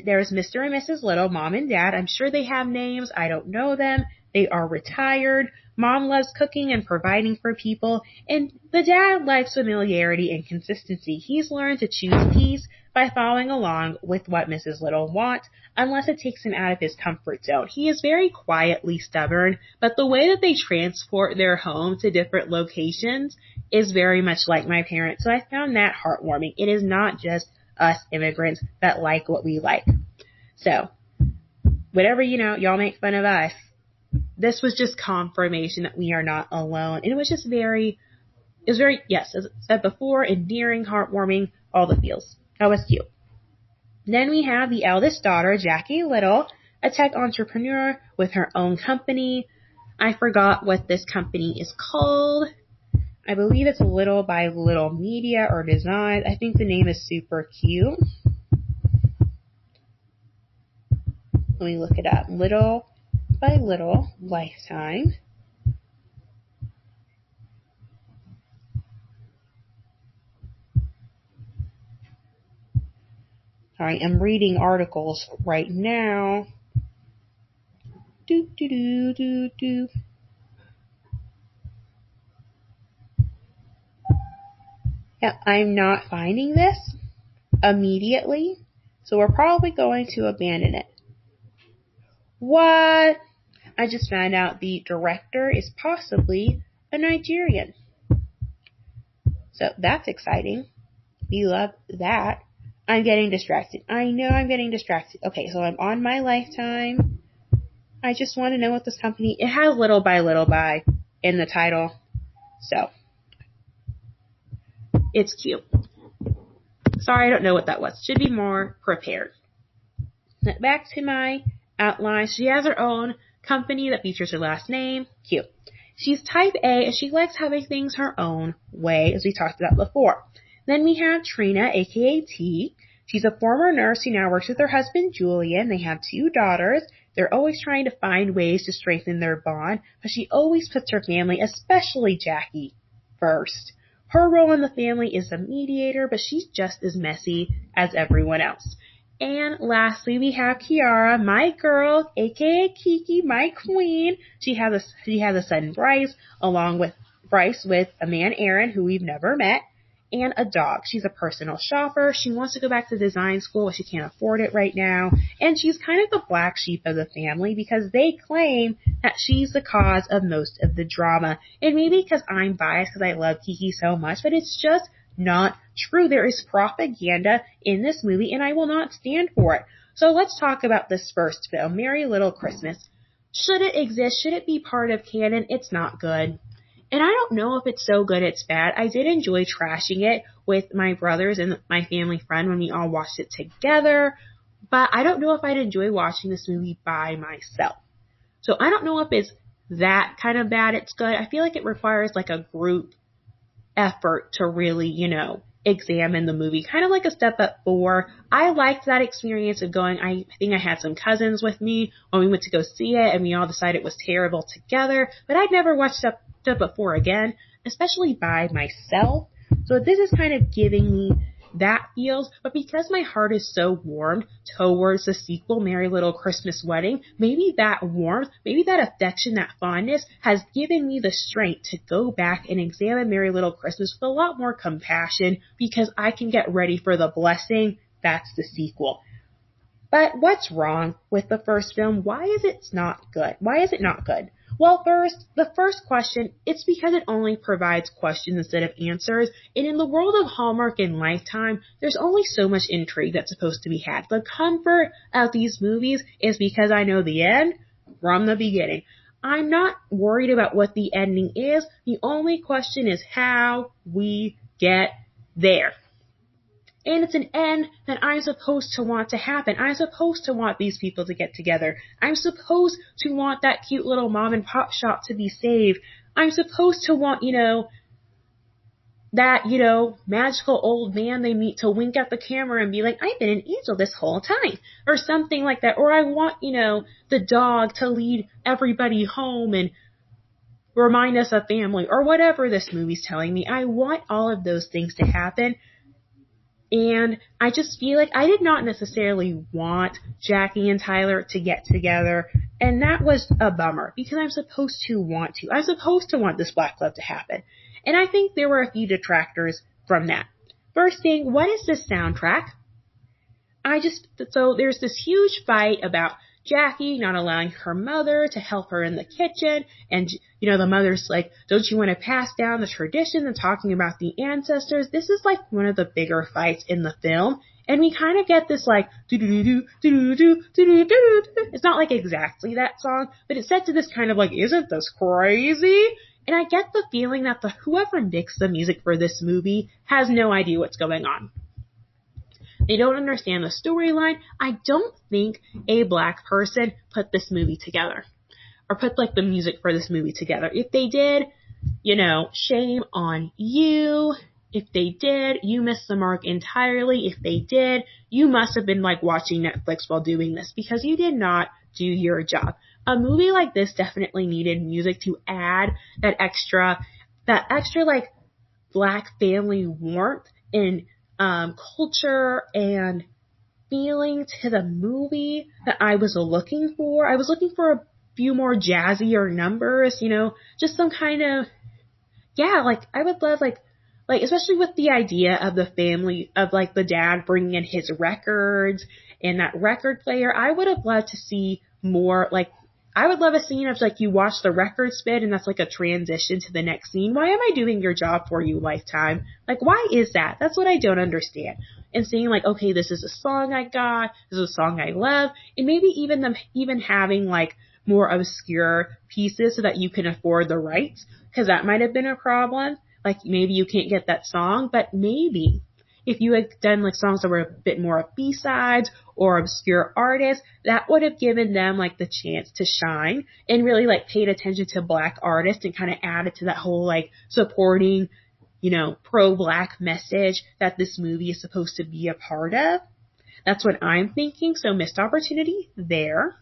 there's Mr. and Mrs. Liddle, Mom and Dad. I'm sure they have names. I don't know them. They are retired. Mom loves cooking and providing for people, and the dad likes familiarity and consistency. He's learned to choose peace by following along with what Mrs. Liddle wants, unless it takes him out of his comfort zone. He is very quietly stubborn, but the way that they transport their home to different locations is very much like my parents, so I found that heartwarming. It is not just us immigrants that like what we like. So, whatever, y'all make fun of us. this was just confirmation that we are not alone. And it was very, yes, as I said before, endearing, heartwarming, all the feels. That was cute. Then we have the eldest daughter, Jackie Liddle, a tech entrepreneur with her own company. I forgot what this company is called. I believe it's Liddle by Liddle Media or Design. I think the name is super cute. Let me look it up. Liddle by Liddle Lifetime. Sorry, I'm reading articles right now. Yeah, I'm not finding this immediately, so we're probably going to abandon it. What? I just found out the director is possibly a Nigerian. So that's exciting. We love that. I'm getting distracted. I know I'm getting distracted. Okay, so I'm on my Lifetime. I just want to know what this company, it has Little by in the title. So it's cute. Sorry, I don't know what that was. Should be more prepared. Back to my outline. She has her own company that features her last name. Cute. She's type A and she likes having things her own way, as we talked about before. Then we have Trina, aka T. She's a former nurse who now works with her husband, Julian. They have 2 daughters. They're always trying to find ways to strengthen their bond, but she always puts her family, especially Jackie, first. Her role in the family is a mediator, but she's just as messy as everyone else. And lastly, we have Kiara, my girl, aka Kiki, my queen. She has a son, Bryce, along with a man, Aaron, who we've never met, and a dog. She's a personal shopper. She wants to go back to design school, but she can't afford it right now. And she's kind of the black sheep of the family because they claim that she's the cause of most of the drama. And maybe because I'm biased because I love Kiki so much, but it's just not true. There is propaganda in this movie, and I will not stand for it. So let's talk about this first film, Merry Little Christmas. Should it exist? Should it be part of canon? It's not good. And I don't know if it's so good it's bad. I did enjoy trashing it with my brothers and my family friend when we all watched it together, but I don't know if I'd enjoy watching this movie by myself. So I don't know if it's that kind of bad it's good. I feel like it requires like a group effort to really, examine the movie. Kind of like a Step Up 4. I liked that experience of going, I think I had some cousins with me when we went to go see it and we all decided it was terrible together, but I'd never watched Step Up 4 again, especially by myself. So this is kind of giving me that feels, but because my heart is so warmed towards the sequel, Merry Little Christmas Wedding, maybe that warmth, maybe that affection, that fondness has given me the strength to go back and examine Merry Little Christmas with a lot more compassion because I can get ready for the blessing. That's the sequel. But what's wrong with the first film? Why is it not good? Why is it not good? Well, the first question, it's because it only provides questions instead of answers. And in the world of Hallmark and Lifetime, there's only so much intrigue that's supposed to be had. The comfort of these movies is because I know the end from the beginning. I'm not worried about what the ending is. The only question is how we get there. And it's an end that I'm supposed to want to happen. I'm supposed to want these people to get together. I'm supposed to want that cute little mom and pop shop to be saved. I'm supposed to want, that, magical old man they meet to wink at the camera and be like, I've been an angel this whole time. Or something like that. Or I want, the dog to lead everybody home and remind us of family. Or whatever this movie's telling me. I want all of those things to happen. And I just feel like I did not necessarily want Jackie and Tyler to get together. And that was a bummer because I'm supposed to want to. I'm supposed to want this black love to happen. And I think there were a few detractors from that. First thing, what is this soundtrack? So there's this huge fight about Jackie not allowing her mother to help her in the kitchen. And, the mother's like, don't you want to pass down the tradition and talking about the ancestors? This is like one of the bigger fights in the film. And we kind of get this like, do-do-do-do, do-do-do-do, do-do-do-do. It's not like exactly that song, but it's set to this kind of like, isn't this crazy? And I get the feeling that whoever mixed the music for this movie has no idea what's going on. They don't understand the storyline. I don't think a black person put this movie together or put like the music for this movie together. If they did, shame on you. If they did, you missed the mark entirely. If they did, you must have been like watching Netflix while doing this because you did not do your job. A movie like this definitely needed music to add that extra like black family warmth and culture and feeling to the movie that I was looking for. I was looking for a few more jazzier numbers, just some kind of, like I would love like especially with the idea of the family of like the dad bringing in his records and that record player. I would have loved to see more like, I would love a scene of like you watch the record spin and that's like a transition to the next scene. Why am I doing your job for you, Lifetime? Like, why is that? That's what I don't understand. And seeing like, okay, this is a song I got, this is a song I love, and maybe even them even having like more obscure pieces so that you can afford the rights, because that might have been a problem. Like maybe you can't get that song, but maybe if you had done like songs that were a bit more of B-sides or obscure artists, that would have given them like the chance to shine and really like paid attention to black artists and kind of added to that whole like supporting, pro-black message that this movie is supposed to be a part of. That's what I'm thinking. So missed opportunity there.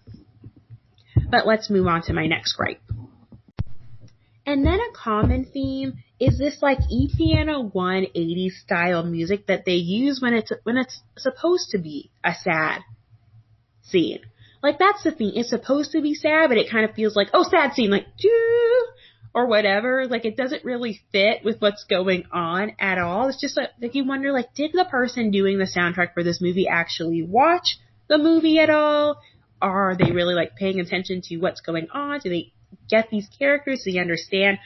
But let's move on to my next gripe. And then a common theme is this like E-piano 180s style music that they use when it's supposed to be a sad scene. Like that's the thing. It's supposed to be sad, but it kind of feels like, oh, sad scene, like, or whatever. Like it doesn't really fit with what's going on at all. It's just like you wonder, like, did the person doing the soundtrack for this movie actually watch the movie at all? Are they really like paying attention to what's going on? Do they get these characters? Does he understand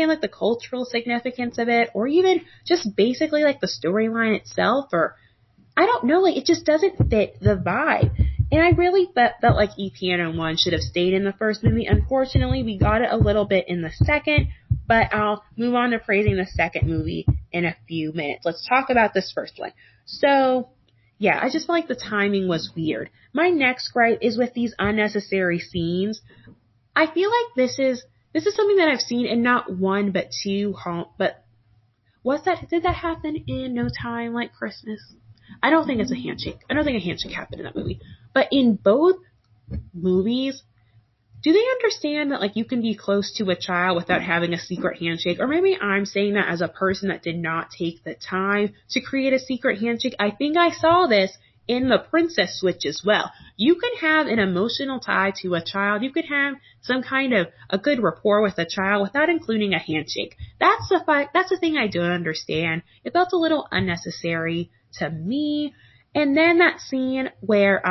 like the cultural significance of it, or even just basically like the storyline itself? Or I don't know, like it just doesn't fit the vibe. And I really felt like E-piano 1 should have stayed in the first movie. Unfortunately, we got it a little bit in the second, but I'll move on to praising the second movie in a few minutes. Let's talk about this first one. So yeah, I just felt like the timing was weird. My next gripe is with these unnecessary scenes. I feel like this is something that I've seen in not one but two but what's that? Did that happen in No Time Like Christmas? I don't think it's a handshake. I don't think a handshake happened in that movie. But in both movies, do they understand that like you can be close to a child without having a secret handshake? Or maybe I'm saying that as a person that did not take the time to create a secret handshake. I think I saw this in the Princess Switch as well. You can have an emotional tie to a child. You could have some kind of a good rapport with a child without including a handshake. That's the thing I don't understand. It felt a little unnecessary to me. And then that scene where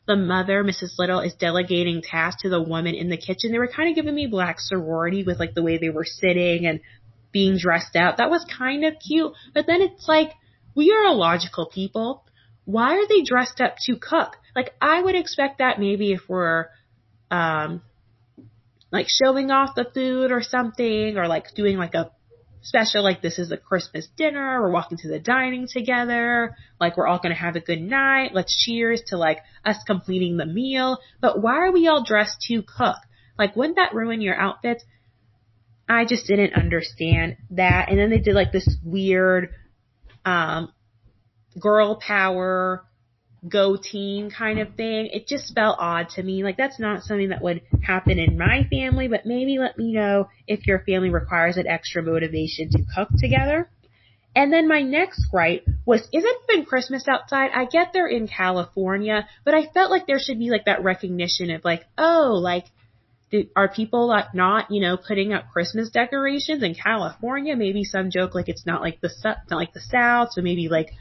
the mother, Mrs. Liddle, is delegating tasks to the woman in the kitchen. They were kind of giving me black sorority with like the way they were sitting and being dressed up. That was kind of cute. But then it's like, we are a logical people. Why are they dressed up to cook? Like, I would expect that maybe if we're, like showing off the food or something, or like doing like a special, like this is a Christmas dinner, we're walking to the dining together, like we're all going to have a good night, let's cheers to like us completing the meal. But why are we all dressed to cook? Like, wouldn't that ruin your outfits? I just didn't understand that. And then they did like this weird, girl power, go team kind of thing. It just felt odd to me. Like, that's not something that would happen in my family, but maybe let me know if your family requires an extra motivation to cook together. And then my next gripe was, isn't it been Christmas outside? I get they're in California, but I felt like there should be like that recognition of like, oh, like, are people like not, putting up Christmas decorations in California? Maybe some joke like it's not like the South, so maybe like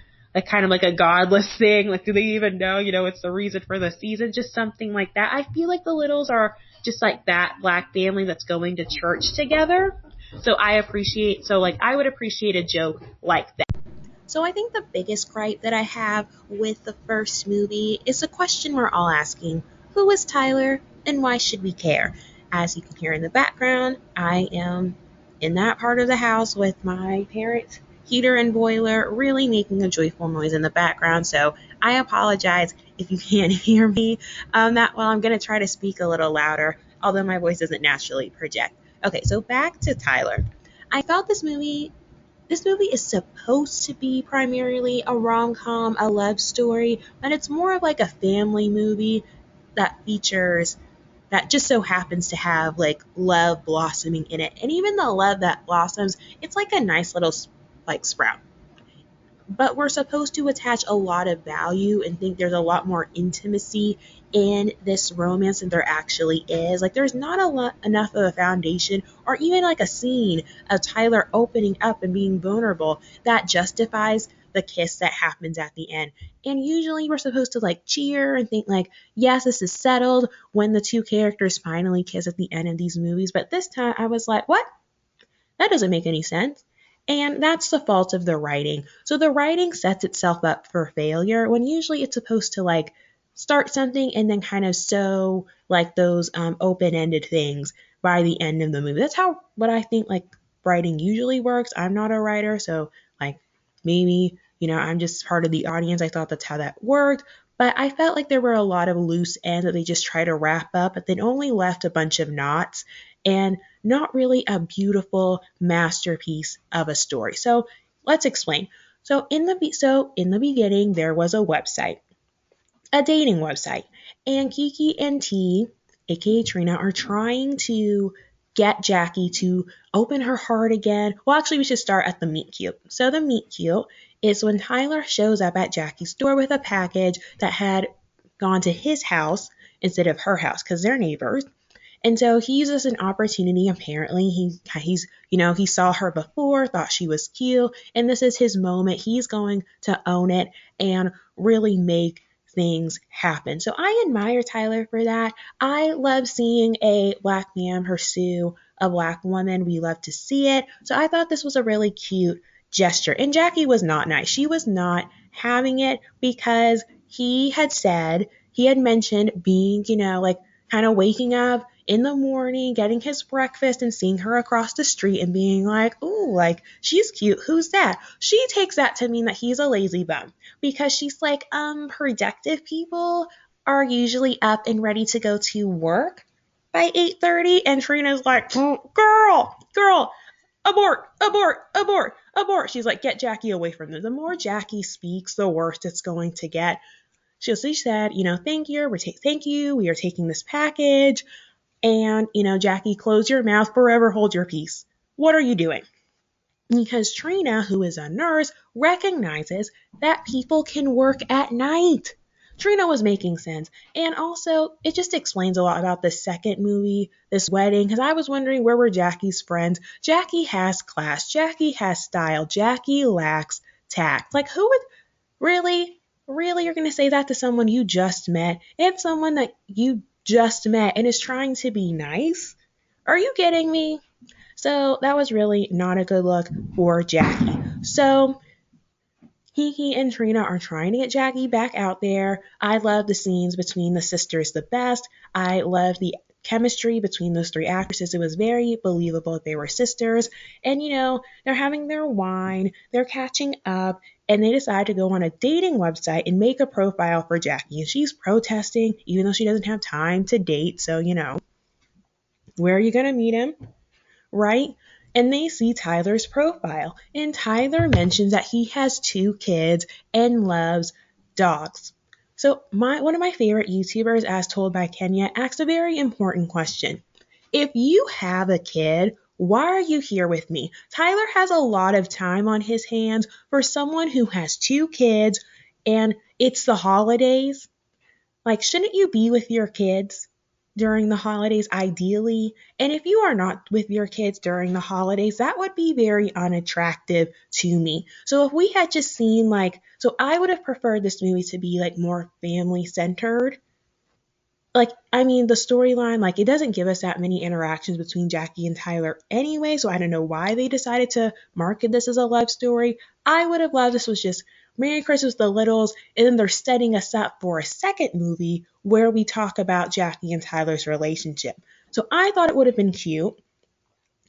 kind of like a godless thing. Like, do they even know, it's the reason for the season? Just something like that. I feel like the Liddles are just like that black family that's going to church together. So I would appreciate a joke like that. So I think the biggest gripe that I have with the first movie is the question we're all asking: who is Tyler and why should we care? As you can hear in the background, I am in that part of the house with my parents' heater and boiler really making a joyful noise in the background. So I apologize if you can't hear me that well. I'm going to try to speak a little louder, although my voice doesn't naturally project. Okay, so back to Tyler. I felt this movie is supposed to be primarily a rom-com, a love story, but it's more of like a family movie that just so happens to have like love blossoming in it. And even the love that blossoms, it's like a nice little like sprout. But we're supposed to attach a lot of value and think there's a lot more intimacy in this romance than there actually is. Like there's not enough of a foundation or even like a scene of Tyler opening up and being vulnerable that justifies the kiss that happens at the end. And usually we're supposed to like cheer and think like, yes, this is settled when the two characters finally kiss at the end of these movies. But this time I was like, what? That doesn't make any sense. And that's the fault of the writing. So the writing sets itself up for failure when usually it's supposed to like start something and then kind of sow like those open-ended things by the end of the movie. That's how what I think like writing usually works. I'm not a writer, so like maybe, I'm just part of the audience. I thought that's how that worked. But I felt like there were a lot of loose ends that they just try to wrap up, but then only left a bunch of knots and not really a beautiful masterpiece of a story. So let's explain. So in the beginning, there was a website, a dating website, and Kiki and T, aka Trina, are trying to get Jackie to open her heart again. Well, actually, we should start at the meet cute. So the meet cute is when Tyler shows up at Jackie's door with a package that had gone to his house instead of her house because they're neighbors. And so he uses an opportunity. Apparently, he saw her before, thought she was cute, and this is his moment. He's going to own it and really make things happen. So I admire Tyler for that. I love seeing a black man pursue a black woman. We love to see it. So I thought this was a really cute gesture. And Jackie was not nice. She was not having it because he had mentioned being, like kind of waking up in the morning, getting his breakfast and seeing her across the street and being like, "Ooh, like she's cute. Who's that?" She takes that to mean that he's a lazy bum because she's like, productive people are usually up and ready to go to work by 8:30, and Trina's like, girl, abort, abort, abort, abort. She's like, get Jackie away from them. The more Jackie speaks, the worse it's going to get. She said, thank you. We are taking this package. And, Jackie, close your mouth, forever hold your peace. What are you doing? Because Trina, who is a nurse, recognizes that people can work at night. Trina was making sense. And also, it just explains a lot about the second movie, this wedding, because I was wondering where were Jackie's friends. Jackie has class. Jackie has style. Jackie lacks tact. Like, who would really, really, you're going to say that to someone you just met and someone that you just met and is trying to be nice? Are you kidding me? So that was really not a good look for Jackie. So Kiki and Trina are trying to get Jackie back out there. I love the scenes between the sisters the best. I love the chemistry between those three actresses. It was very believable that they were sisters. And, they're having their wine, they're catching up, and they decide to go on a dating website and make a profile for Jackie. And she's protesting, even though she doesn't have time to date. So, where are you going to meet him? Right? And they see Tyler's profile. And Tyler mentions that he has 2 kids and loves dogs. So one of my favorite YouTubers, As Told by Kenya, asked a very important question. If you have a kid, why are you here with me? Tyler has a lot of time on his hands for someone who has 2 kids and it's the holidays. Like, shouldn't you be with your kids during the holidays ideally? And if you are not with your kids during the holidays, that would be very unattractive to me. So if we had just seen so I would have preferred this movie to be like more family centered. like, I mean, the storyline, like, it doesn't give us that many interactions between Jackie and Tyler anyway, so I don't know why they decided to market this as a love story. I would have loved this was just Merry Christmas, the Littles, and then they're setting us up for a second movie where we talk about Jackie and Tyler's relationship. So I thought it would have been cute.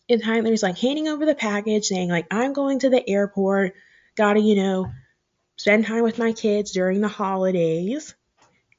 And Tyler's like handing over the package, saying, like, I'm going to the airport, gotta, spend time with my kids during the holidays.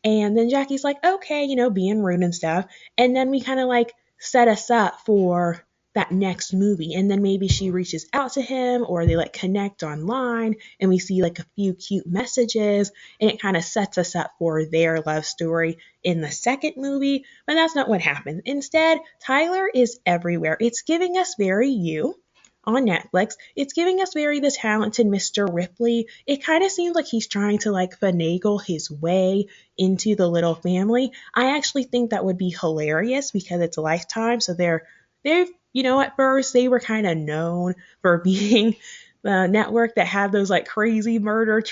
And then Jackie's like, okay, being rude and stuff. And then we kind of like set us up for that next movie. And then maybe she reaches out to him or they like connect online and we see like a few cute messages and it kind of sets us up for their love story in the second movie. But that's not what happened. Instead, Tyler is everywhere. It's giving us very You on Netflix. It's giving us very the talented Mr. Ripley. It kind of seems like he's trying to like finagle his way into the Liddle family. I actually think that would be hilarious because it's Lifetime, so they've at first they were kind of known for being the network that had those like crazy murder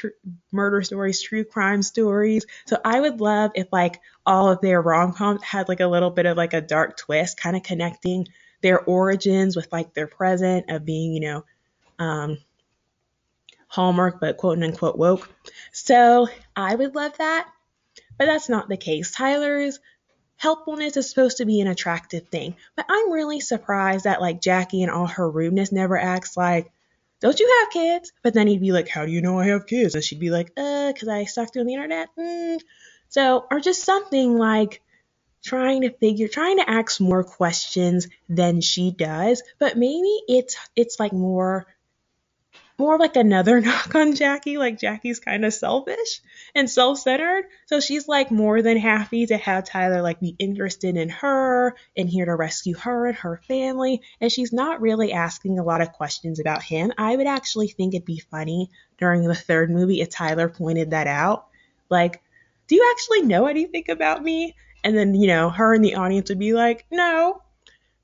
stories, true crime stories. So I would love if like all of their rom-coms had like a little bit of like a dark twist, kind of connecting their origins with like their present of being, um, Hallmark, but quote unquote woke. So I would love that, but that's not the case. Tyler's helpfulness is supposed to be an attractive thing, but I'm really surprised that like Jackie and all her rudeness never acts like, don't you have kids? But then he'd be like, how do you know I have kids? And she'd be like, because I stalked you on the internet. So, or just something like trying to ask more questions than she does, but maybe it's like more like another knock on Jackie. Like Jackie's kind of selfish and self-centered. So she's like more than happy to have Tyler like be interested in her and here to rescue her and her family. And she's not really asking a lot of questions about him. I would actually think it'd be funny during the third movie if Tyler pointed that out. Like, do you actually know anything about me? And then, her and the audience would be like, no.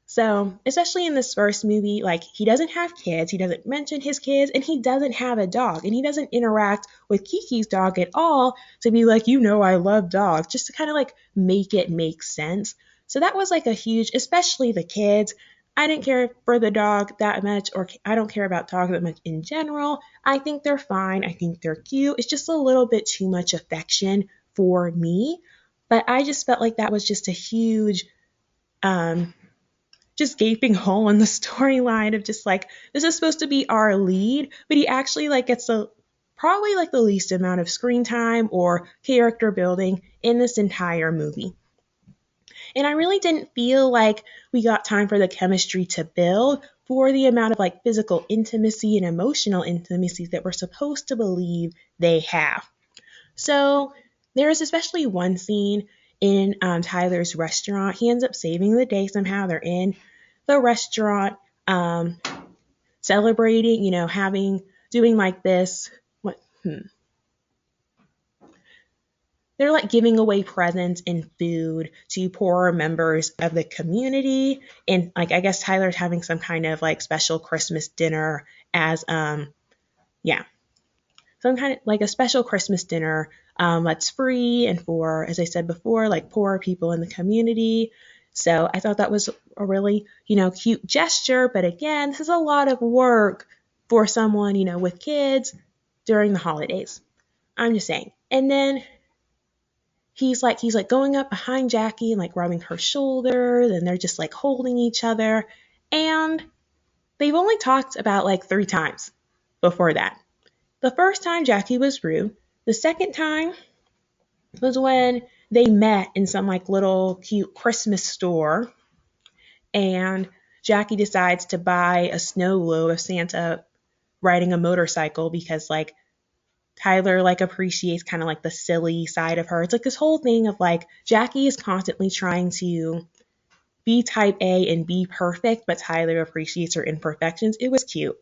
So, especially in this first movie, like he doesn't have kids, he doesn't mention his kids, and he doesn't have a dog, and he doesn't interact with Kiki's dog at all to be like, I love dogs, just to kind of like make it make sense. So that was like a huge, especially the kids. I didn't care for the dog that much, or I don't care about dogs that much in general. I think they're fine. I think they're cute. It's just a little bit too much affection for me. But I just felt like that was just a huge, just gaping hole in the storyline of just like this is supposed to be our lead, but he actually like gets probably like the least amount of screen time or character building in this entire movie. And I really didn't feel like we got time for the chemistry to build for the amount of like physical intimacy and emotional intimacy that we're supposed to believe they have. So there is especially one scene in Tyler's restaurant. He ends up saving the day somehow. They're in the restaurant celebrating, doing like this. They're like giving away presents and food to poorer members of the community. And like, I guess Tyler's having some kind of like special Christmas dinner as, some kind of like a special Christmas dinner that's free and for, as I said before, like poorer people in the community. So I thought that was a really, cute gesture. But again, this is a lot of work for someone, with kids during the holidays. I'm just saying. And then he's like going up behind Jackie and like rubbing her shoulders and they're just like holding each other. And they've only talked about like 3 times before that. The first time Jackie was rude. The second time was when they met in some like little cute Christmas store and Jackie decides to buy a snow globe of Santa riding a motorcycle because like Tyler like appreciates kind of like the silly side of her. It's like this whole thing of like Jackie is constantly trying to be type A and be perfect, but Tyler appreciates her imperfections. It was cute.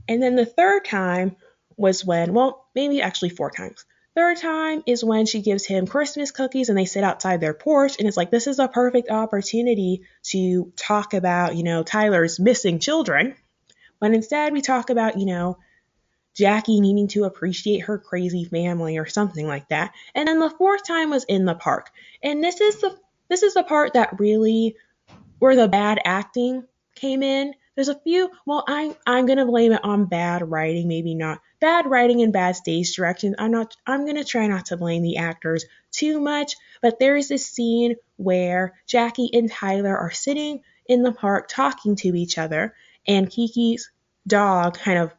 And then the third time was when, well, maybe actually 4 times. Third time is when she gives him Christmas cookies and they sit outside their porch. And it's like, this is a perfect opportunity to talk about, Tyler's missing children. But instead we talk about, Jackie needing to appreciate her crazy family or something like that. And then the fourth time was in the park. And this is the part that really where the bad acting came in. There's a few, well, I'm gonna blame it on bad writing, maybe not. Bad writing and bad stage direction. I'm gonna try not to blame the actors too much, but there is this scene where Jackie and Tyler are sitting in the park talking to each other, and Kiki's dog kind of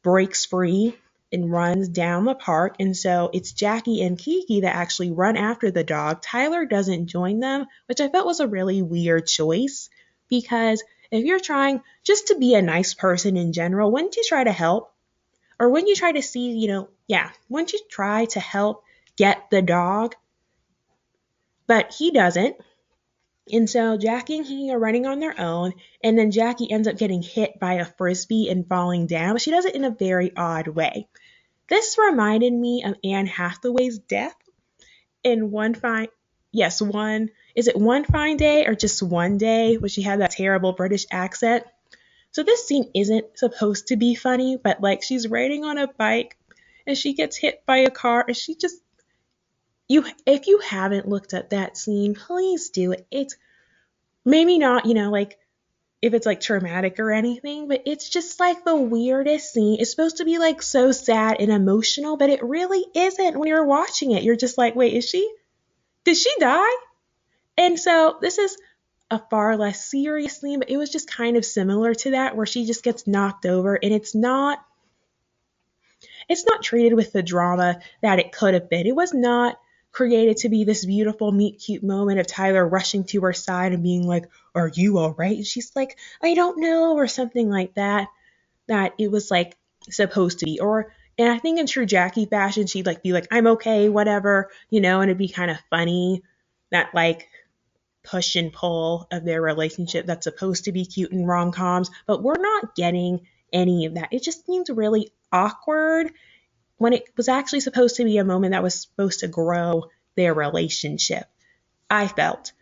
breaks free and runs down the park. And so it's Jackie and Kiki that actually run after the dog. Tyler doesn't join them, which I felt was a really weird choice because if you're trying just to be a nice person in general, wouldn't you try to help? Or wouldn't you try to see, wouldn't you try to help get the dog? But he doesn't. And so Jackie and he are running on their own, and then Jackie ends up getting hit by a frisbee and falling down. But she does it in a very odd way. This reminded me of Anne Hathaway's death in One Fine Day or just One Day, where she had that terrible British accent. So this scene isn't supposed to be funny, but like she's riding on a bike and she gets hit by a car and she just if you haven't looked at that scene, please do it. It's maybe not, like if it's like traumatic or anything, but it's just like the weirdest scene. It's supposed to be like so sad and emotional, but it really isn't when you're watching it. You're just like, wait, did she die? And so this is a far less serious scene, but it was just kind of similar to that where she just gets knocked over, and it's not treated with the drama that it could have been. It was not created to be this beautiful meet cute moment of Tyler rushing to her side and being like, are you all right? And she's like, I don't know, or something like that it was like supposed to be. And I think in true Jackie fashion, she'd like be like, I'm okay, whatever, and it'd be kind of funny, that like push and pull of their relationship that's supposed to be cute in rom-coms, but we're not getting any of that. It just seems really awkward when it was actually supposed to be a moment that was supposed to grow their relationship, I felt.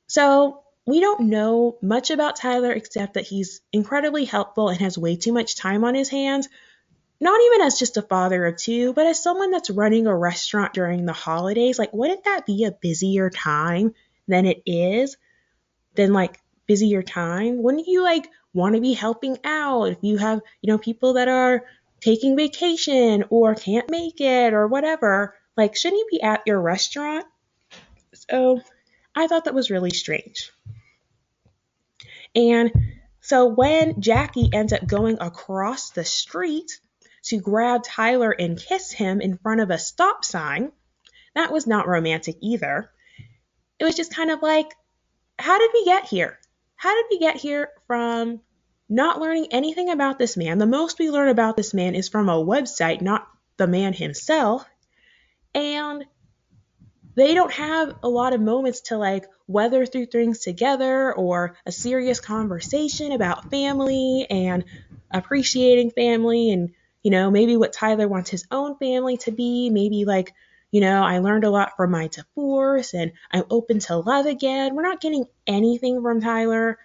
So we don't know much about Tyler except that he's incredibly helpful and has way too much time on his hands, not even as just a father of two, but as someone that's running a restaurant during the holidays. Like, wouldn't that be a busier time than it is? Busier time? Wouldn't you like want to be helping out if you have, people that are taking vacation or can't make it or whatever? Like, shouldn't you be at your restaurant? So I thought that was really strange. And so when Jackie ends up going across the street to grab Tyler and kiss him in front of a stop sign, that was not romantic either. It was just kind of like, how did we get here? How did we get here from not learning anything about this man? The most we learn about this man is from a website, not the man himself. And they don't have a lot of moments to like weather through things together or a serious conversation about family and appreciating family and, maybe what Tyler wants his own family to be. Maybe like, I learned a lot from my divorce and I'm open to love again. We're not getting anything from Tyler.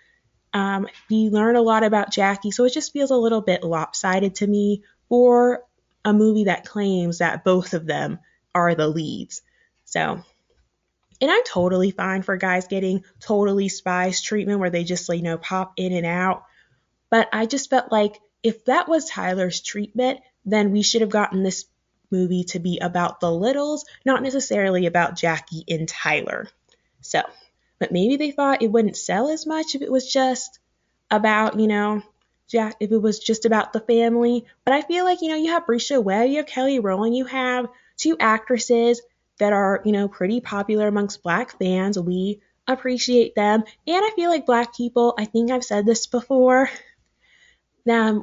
We learn a lot about Jackie, so it just feels a little bit lopsided to me for a movie that claims that both of them are the leads. So, and I'm totally fine for guys getting totally spies treatment where they just, pop in and out. But I just felt like if that was Tyler's treatment, then we should have gotten this movie to be about the Liddles, not necessarily about Jackie and Tyler. So, but maybe they thought it wouldn't sell as much if it was just about, if it was just about the family. But I feel like, you have Brisha Webb, you have Kelly Rowland, you have two actresses that are, pretty popular amongst Black fans. We appreciate them. And I feel like Black people, I think I've said this before,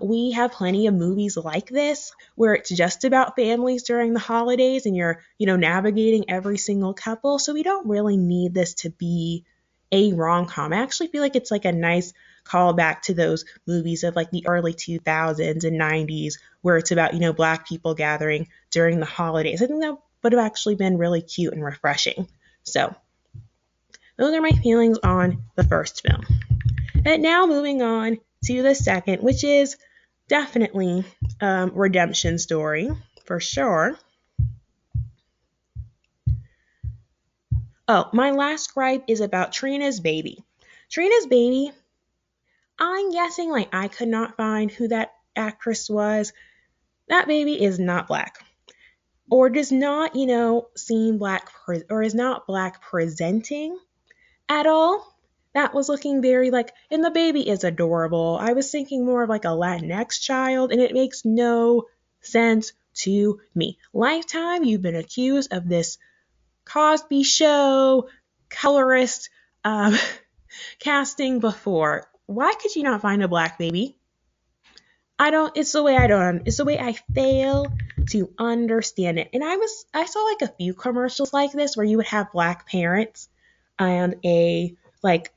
we have plenty of movies like this where it's just about families during the holidays and you're, navigating every single couple. So we don't really need this to be a rom-com. I actually feel like it's like a nice callback to those movies of like the early 2000s and 90s where it's about, Black people gathering during the holidays. I think that would have actually been really cute and refreshing. So those are my feelings on the first film. And now moving on to the second, which is definitely redemption story for sure. Oh, my last gripe is about Trina's baby. Trina's baby, I'm guessing like I could not find who that actress was. That baby is not black, or does not, seem black, or is not black presenting at all. That was looking very like, and the baby is adorable. I was thinking more of like a Latinx child, and it makes no sense to me. Lifetime, you've been accused of this Cosby Show colorist um, casting before. Why could you not find a black baby? It's the way it's the way I fail to understand it. And I saw like a few commercials like this where you would have black parents and a like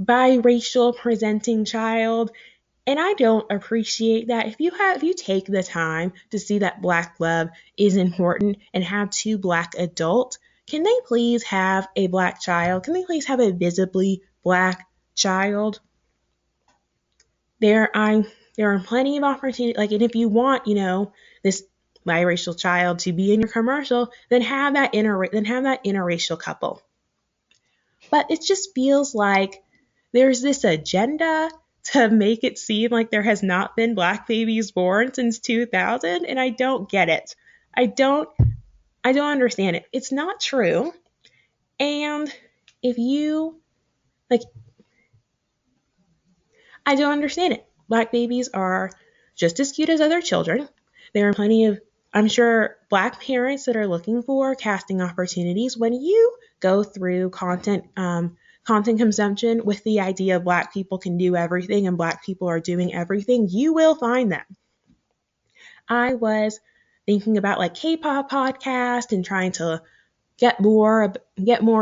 biracial presenting child. And I don't appreciate that. If you take the time to see that black love is important and have two black adults, can they please have a black child? Can they please have a visibly black child? There I there are plenty of opportunities, like, and if you want, this biracial child to be in your commercial, then have that interracial couple. But it just feels like there's this agenda to make it seem like there has not been black babies born since 2000, and I don't get it. I don't I don't understand it. It's not true. And if you like I don't understand it. Black babies are just as cute as other children. There are plenty of, I'm sure, black parents that are looking for casting opportunities. When you go through content consumption with the idea of black people can do everything and black people are doing everything, you will find them. I was thinking about like K-pop podcast and trying to get more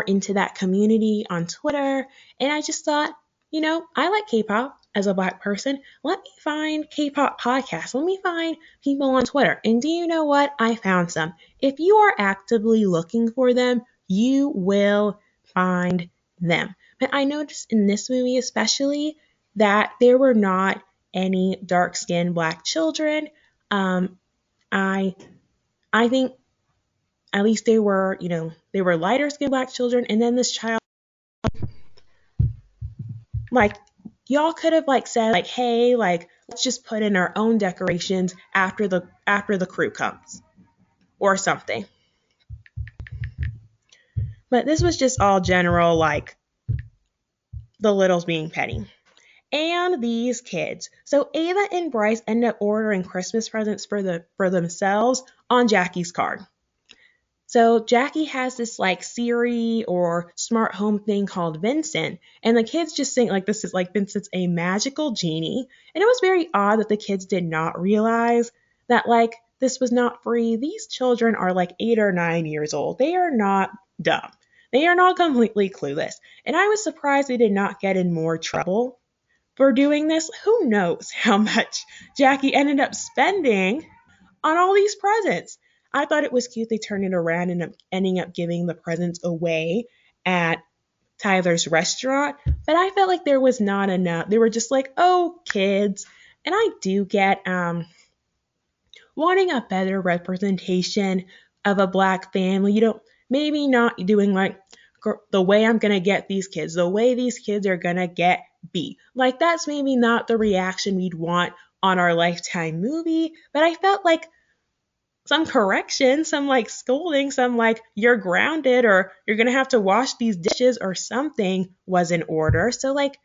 into that community on Twitter, and I just thought, I like K-pop as a black person. Let me find K-pop podcasts. Let me find people on Twitter. And do you know what? I found some. If you are actively looking for them, you will find them. But I noticed in this movie especially that there were not any dark-skinned black children. I I think at least they were lighter skinned black children, and then this child, like, y'all could have like said like, hey, like, let's just put in our own decorations after the crew comes or something. But this was just all general, like the Littles being petty. And these kids. So Ava and Bryce end up ordering Christmas presents for themselves on Jackie's card. So Jackie has this like Siri or smart home thing called Vincent, and the kids just think like this is like Vincent's a magical genie. And it was very odd that the kids did not realize that like this was not free. These children are like 8 or 9 years old. They are not dumb. They are not completely clueless. And I was surprised they did not get in more trouble for doing this. Who knows how much Jackie ended up spending on all these presents. I thought it was cute they turned it around and ending up giving the presents away at Tyler's restaurant, but I felt like there was not enough. They were just like, oh, kids. And I do get wanting a better representation of a black family. Maybe not doing like the way I'm going to get these kids, the way these kids are going to get B. Like, that's maybe not the reaction we'd want on our Lifetime movie, but I felt like some correction, some like scolding, some like you're grounded or you're going to have to wash these dishes or something was in order. So like,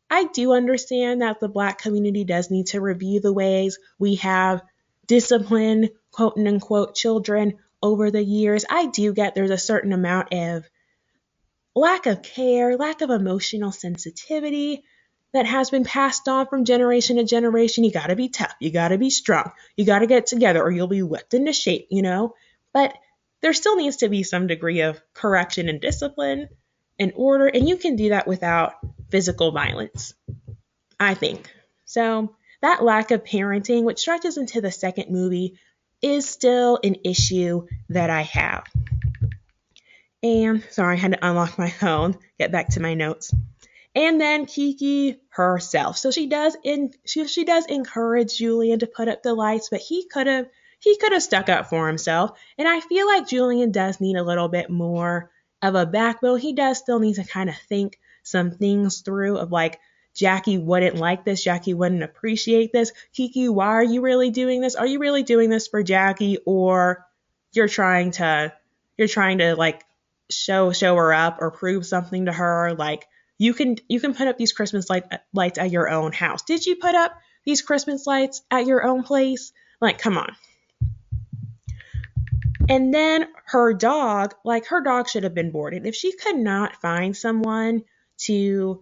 I do understand that the black community does need to review the ways we have disciplined, quote unquote, children over the years. I do get there's a certain amount of lack of care, lack of emotional sensitivity that has been passed on from generation to generation. You got to be tough. You got to be strong. You got to get together or you'll be whipped into shape, But there still needs to be some degree of correction and discipline and order, and you can do that without physical violence, I think. So that lack of parenting, which stretches into the second movie, is still an issue that I have. And sorry, I had to unlock my phone, get back to my notes. And then Kiki herself. So she does she does encourage Julian to put up the lights, but he could have stuck up for himself. And I feel like Julian does need a little bit more of a backbone. He does still need to kind of think some things through of like, Jackie wouldn't like this. Jackie wouldn't appreciate this. Kiki, why are you really doing this? Are you really doing this for Jackie, or you're trying to like show her up or prove something to her? Like, you can put up these Christmas lights at your own house. Did you put up these Christmas lights at your own place? Like, come on. And then her dog should have been boarded. If she could not find someone to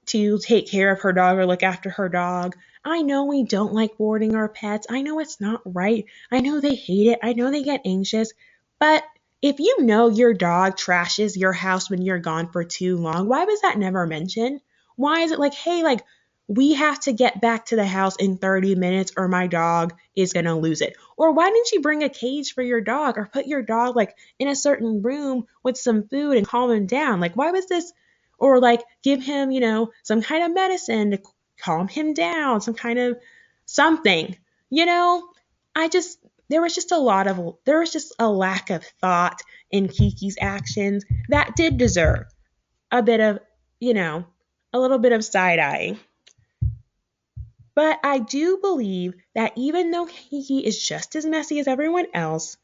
take care of her dog or look after her dog. I know we don't like boarding our pets. I know it's not right. I know they hate it. I know they get anxious. But if you know your dog trashes your house when you're gone for too long, why was that never mentioned? Why is it like, hey, like, we have to get back to the house in 30 minutes or my dog is going to lose it? Or why didn't you bring a cage for your dog or put your dog like in a certain room with some food and calm him down? Like, why was this? Or like give him, some kind of medicine to calm him down, some kind of something. You know, I just there was just a lack of thought in Kiki's actions that did deserve a bit of, a little bit of side-eyeing. But I do believe that even though Kiki is just as messy as everyone else,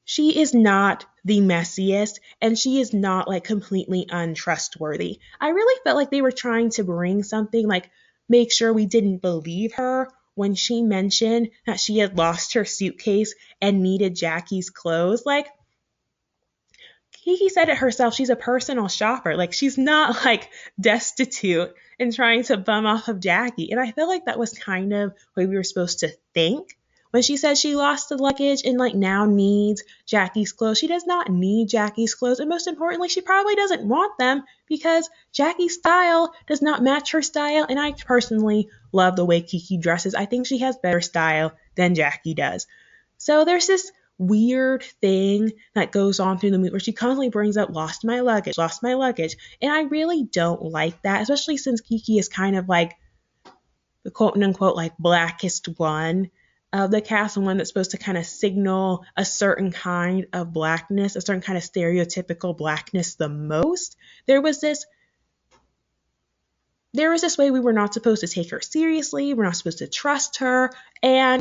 she is not the messiest, and she is not like completely untrustworthy. I really felt like they were trying to bring something, like make sure we didn't believe her when she mentioned that she had lost her suitcase and needed Jackie's clothes. Like, Kiki said it herself, she's a personal shopper. Like, she's not like destitute and trying to bum off of Jackie. And I feel like that was kind of what we were supposed to think when she said she lost the luggage and like now needs Jackie's clothes. She does not need Jackie's clothes. And most importantly, she probably doesn't want them because Jackie's style does not match her style. And I personally love the way Kiki dresses. I think she has better style than Jackie does. So there's this weird thing that goes on through the movie where she constantly brings up lost my luggage. And I really don't like that, especially since Kiki is kind of like the quote unquote like blackest one of the cast, and one that's supposed to kind of signal a certain kind of blackness, a certain kind of stereotypical blackness the most. There was this way we were not supposed to take her seriously. We're not supposed to trust her. And,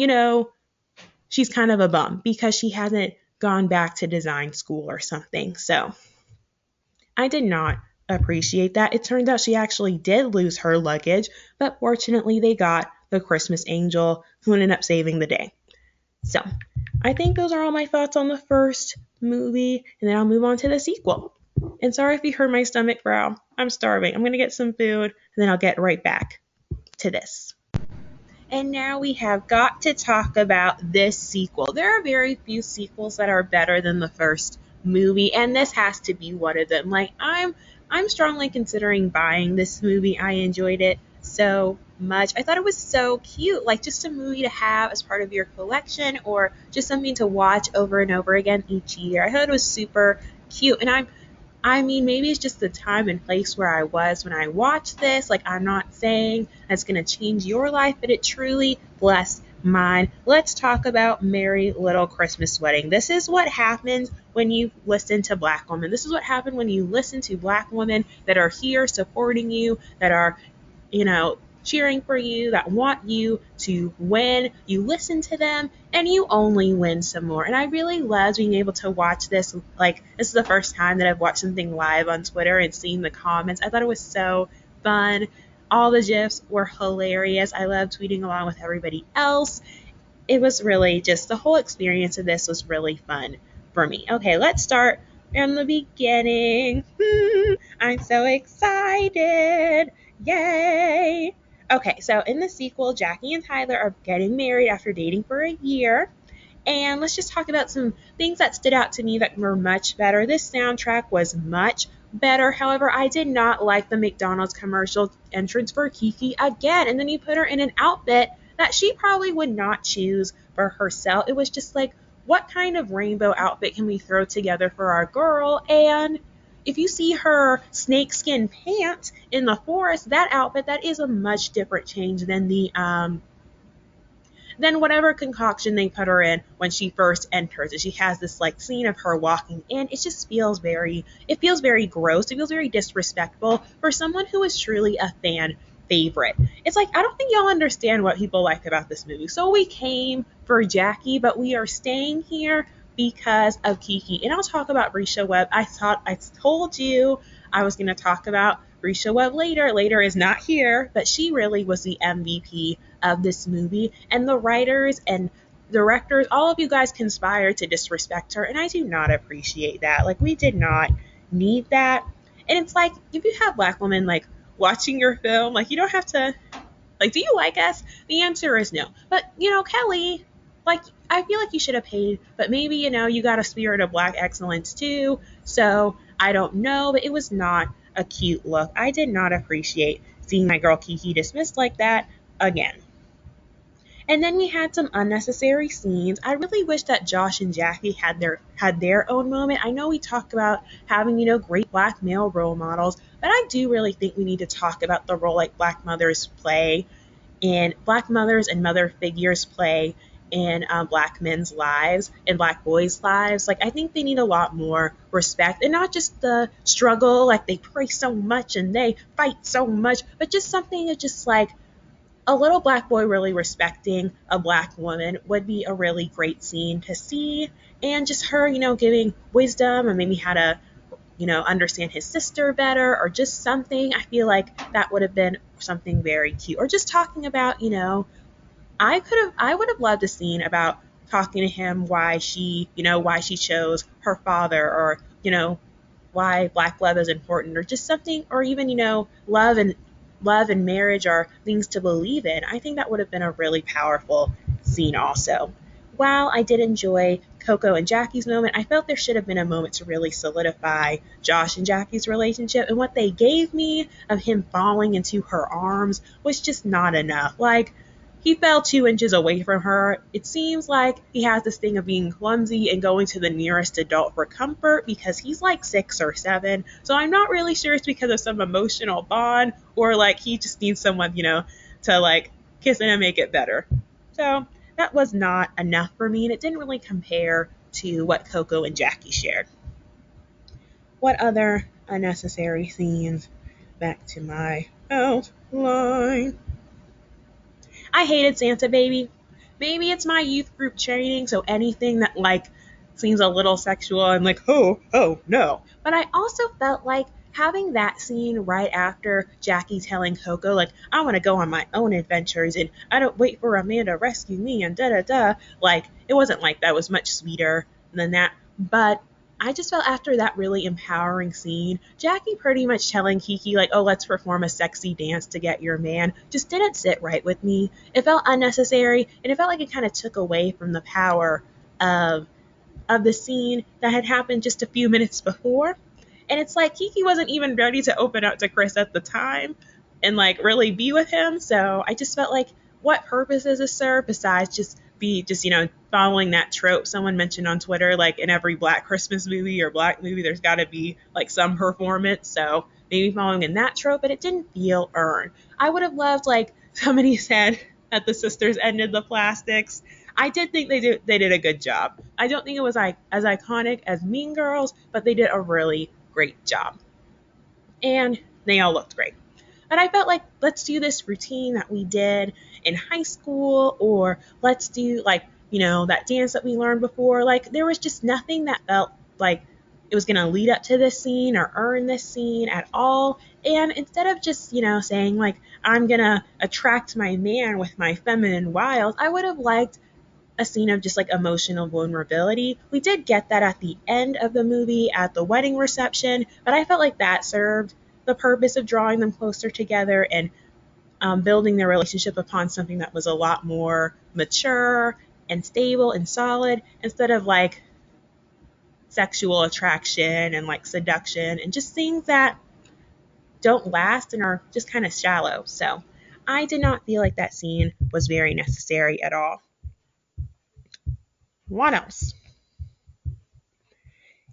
she's kind of a bum because she hasn't gone back to design school or something. So I did not appreciate that. It turns out she actually did lose her luggage, but fortunately they got the Christmas angel who ended up saving the day. So I think those are all my thoughts on the first movie, and then I'll move on to the sequel. And sorry if you heard my stomach growl. I'm starving. I'm going to get some food, and then I'll get right back to this. And now we have got to talk about this sequel. There are very few sequels that are better than the first movie, and this has to be one of them. Like, I'm strongly considering buying this movie. I enjoyed it so much. I thought it was so cute, like just a movie to have as part of your collection or just something to watch over and over again each year. I thought it was super cute, and I mean, maybe it's just the time and place where I was when I watched this. Like, I'm not saying that's going to change your life, but it truly blessed mine. Let's talk about Merry Little Christmas Wedding. This is what happens when you listen to Black women. This is what happened when you listen to Black women that are here supporting you, that are, cheering for you, that want you to win. You listen to them and you only win some more. And I really loved being able to watch this. Like, this is the first time that I've watched something live on Twitter and seen the comments. I thought it was so fun. All the GIFs were hilarious. I loved tweeting along with everybody else. It was really just, the whole experience of this was really fun for me. Okay, let's start from the beginning. I'm so excited. Yay! Okay, so in the sequel, Jackie and Tyler are getting married after dating for a year. And let's just talk about some things that stood out to me that were much better. This soundtrack was much better. However, I did not like the McDonald's commercial entrance for Kiki again. And then you put her in an outfit that she probably would not choose for herself. It was just like, what kind of rainbow outfit can we throw together for our girl? And if you see her snakeskin pants in the forest, that outfit, that is a much different change than the than whatever concoction they put her in when she first enters. And she has this like scene of her walking in. It just feels it feels very gross. It feels very disrespectful for someone who is truly a fan favorite. It's like, I don't think y'all understand what people like about this movie. So we came for Jackie, but we are staying here because of Kiki. And I'll talk about Risha Webb. I told you I was going to talk about Risha Webb later. Later is not here, but she really was the MVP of this movie. And the writers and directors, all of you guys conspired to disrespect her. And I do not appreciate that. Like, we did not need that. And it's like, if you have Black women like watching your film, like, you don't have to, like, do you like us? The answer is no. But, Kelly, like, I feel like you should have paid, but maybe, you got a spirit of Black excellence too. So I don't know, but it was not a cute look. I did not appreciate seeing my girl Kiki dismissed like that again. And then we had some unnecessary scenes. I really wish that Josh and Jackie had their own moment. I know we talk about having, great Black male role models, but I do really think we need to talk about the role like Black mothers and mother figures play in Black men's lives and Black boys' lives. Like, I think they need a lot more respect, and not just the struggle, like they pray so much and they fight so much, but just something that just like a little Black boy really respecting a Black woman would be a really great scene to see. And just her, giving wisdom and maybe how to, understand his sister better, or just something. I feel like that would have been something very cute. Or just talking about, I would have loved a scene about talking to him why she chose her father, or, why Black love is important, or just something, or even, love and marriage are things to believe in. I think that would have been a really powerful scene also. While I did enjoy Coco and Jackie's moment, I felt there should have been a moment to really solidify Josh and Jackie's relationship, and what they gave me of him falling into her arms was just not enough. Like, he fell 2 inches away from her. It seems like he has this thing of being clumsy and going to the nearest adult for comfort because he's like 6 or 7. So I'm not really sure it's because of some emotional bond, or like he just needs someone, to like kiss him and make it better. So that was not enough for me, and it didn't really compare to what Coco and Jackie shared. What other unnecessary scenes? Back to my outline. I hated Santa Baby. Maybe it's my youth group training, so anything that like seems a little sexual, I'm like, oh no. But I also felt like having that scene right after Jackie telling Coco, like, I want to go on my own adventures and I don't wait for a man to rescue me and da-da-da. Like, it wasn't like that. It was much sweeter than that. But I just felt after that really empowering scene, Jackie pretty much telling Kiki, like, oh, let's perform a sexy dance to get your man, just didn't sit right with me. It felt unnecessary, and it felt like it kind of took away from the power of the scene that had happened just a few minutes before. And it's like Kiki wasn't even ready to open up to Chris at the time and like really be with him. So I just felt like, what purpose does this serve besides just following that trope someone mentioned on Twitter, like in every Black Christmas movie or Black movie, there's got to be like some performance. So maybe following in that trope, but it didn't feel earned. I would have loved, like somebody said, that the sisters ended the plastics. I did think they did a good job. I don't think it was like as iconic as Mean Girls, but they did a really great job. And they all looked great. But I felt like, let's do this routine that we did in high school, or let's do like, that dance that we learned before. Like, there was just nothing that felt like it was going to lead up to this scene or earn this scene at all. And instead of just, saying like, I'm going to attract my man with my feminine wiles, I would have liked a scene of just like emotional vulnerability. We did get that at the end of the movie at the wedding reception, but I felt like that served the purpose of drawing them closer together and building their relationship upon something that was a lot more mature and stable and solid, instead of like sexual attraction and like seduction and just things that don't last and are just kind of shallow. So I did not feel like that scene was very necessary at all. What else?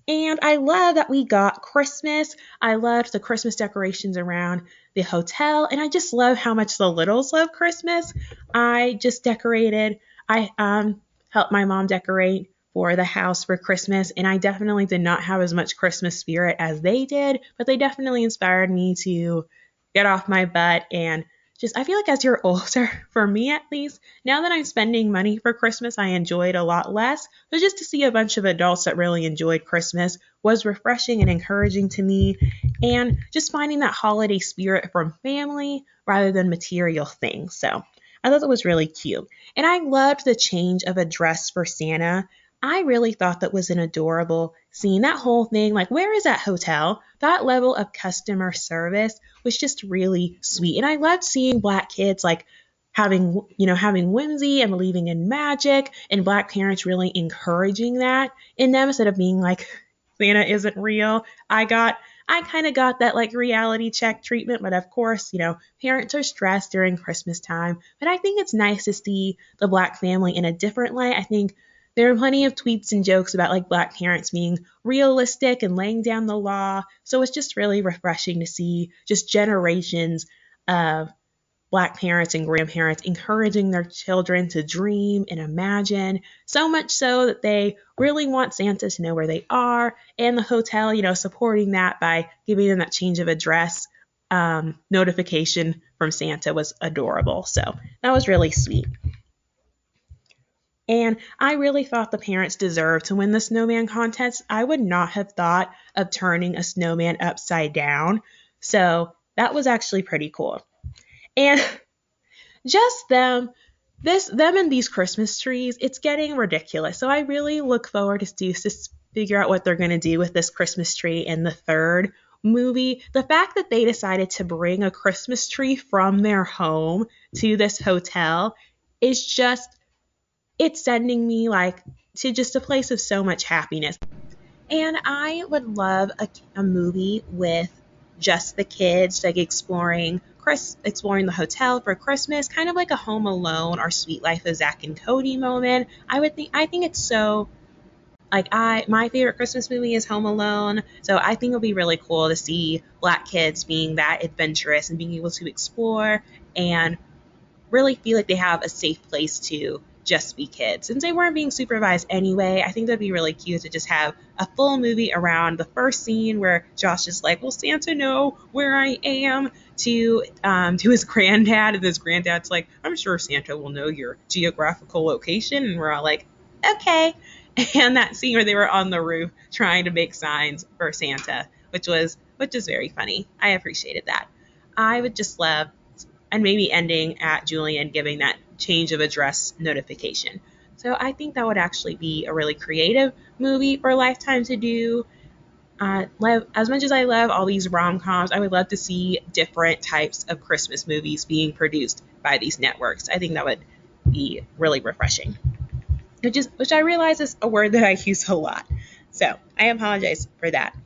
And I love that we got Christmas. I loved the Christmas decorations around the hotel, and I just love how much the Littles love Christmas. I just decorated. I helped my mom decorate for the house for Christmas, and I definitely did not have as much Christmas spirit as they did, but they definitely inspired me to get off my butt and just, I feel like as you're older, for me at least, now that I'm spending money for Christmas, I enjoy it a lot less. But just to see a bunch of adults that really enjoyed Christmas was refreshing and encouraging to me. And just finding that holiday spirit from family rather than material things. So I thought that was really cute. And I loved the change of a dress for Santa. I really thought that was an adorable scene. That whole thing, like, where is that hotel? That level of customer service was just really sweet. And I loved seeing Black kids like having whimsy and believing in magic, and Black parents really encouraging that in them instead of being like, Santa isn't real. I kind of got that like reality check treatment, but of course, parents are stressed during Christmas time. But I think it's nice to see the Black family in a different light. I think there are plenty of tweets and jokes about like Black parents being realistic and laying down the law. So it's just really refreshing to see just generations of Black parents and grandparents encouraging their children to dream and imagine, so much so that they really want Santa to know where they are, and the hotel, supporting that by giving them that change of address notification from Santa was adorable. So that was really sweet. And I really thought the parents deserved to win the snowman contest. I would not have thought of turning a snowman upside down. So that was actually pretty cool. And just them and these Christmas trees, it's getting ridiculous. So I really look forward to figure out what they're going to do with this Christmas tree in the third movie. The fact that they decided to bring a Christmas tree from their home to this hotel is just, it's sending me like to just a place of so much happiness. And I would love a movie with just the kids, like exploring the hotel for Christmas, kind of like a Home Alone or Sweet Life of Zach and Cody moment. I think it's so like my favorite Christmas movie is Home Alone, so I think it'll be really cool to see Black kids being that adventurous and being able to explore and really feel like they have a safe place to just be kids. Since they weren't being supervised anyway, I think that'd be really cute to just have a full movie around the first scene where Josh is like, will Santa know where I am, to his granddad, and his granddad's like, I'm sure Santa will know your geographical location, and we're all like, okay. And that scene where they were on the roof trying to make signs for Santa, which is very funny. I appreciated that. I would just love, and maybe ending at Julian giving that change of address notification. So I think that would actually be a really creative movie for Lifetime to do. As much as I love all these rom-coms, I would love to see different types of Christmas movies being produced by these networks. I think that would be really refreshing. Which I realize is a word that I use a lot. So I apologize for that.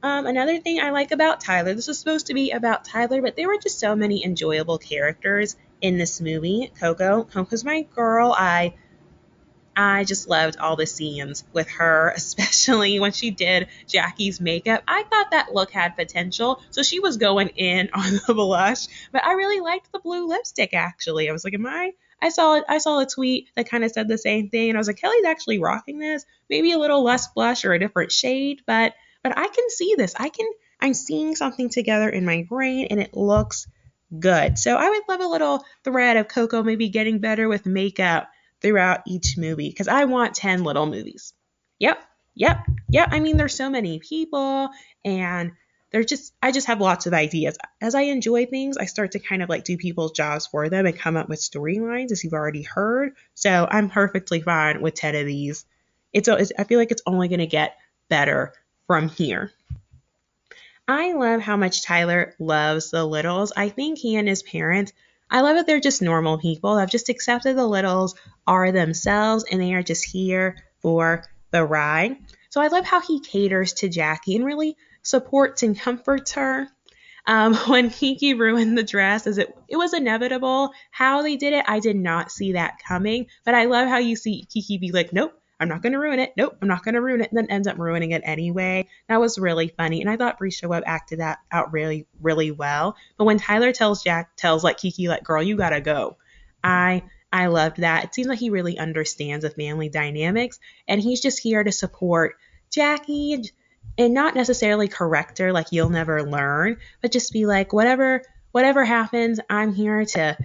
Another thing I like about Tyler, this was supposed to be about Tyler, but there were just so many enjoyable characters in this movie. Coco's my girl. I just loved all the scenes with her, especially when she did Jackie's makeup. I thought that look had potential, so she was going in on the blush, but I really liked the blue lipstick, actually. I was like, I saw a tweet that kind of said the same thing, and I was like, Kelly's actually rocking this. Maybe a little less blush or a different shade, but I can see this. I'm seeing something together in my brain, and it looks good. So I would love a little thread of Coco maybe getting better with makeup throughout each movie, because I want 10 little movies. Yep. I mean, there's so many people, and I just have lots of ideas. As I enjoy things, I start to kind of like do people's jobs for them and come up with storylines, as you've already heard. So I'm perfectly fine with 10 of these. I feel like it's only going to get better from here. I love how much Tyler loves the Littles. I think he and his parents, I love that they're just normal people. I've just accepted the Littles are themselves, and they are just here for the ride. So I love how he caters to Jackie and really supports and comforts her. When Kiki ruined the dress, as it was inevitable how they did it, I did not see that coming. But I love how you see Kiki be like, nope, I'm not going to ruin it. Nope, I'm not going to ruin it. And then ends up ruining it anyway. That was really funny. And I thought Brisha Webb acted that out really, really well. But when Tyler tells like Kiki, like, girl, you got to go. I loved that. It seems like he really understands the family dynamics, and he's just here to support Jackie and not necessarily correct her like you'll never learn, but just be like, whatever happens, I'm here to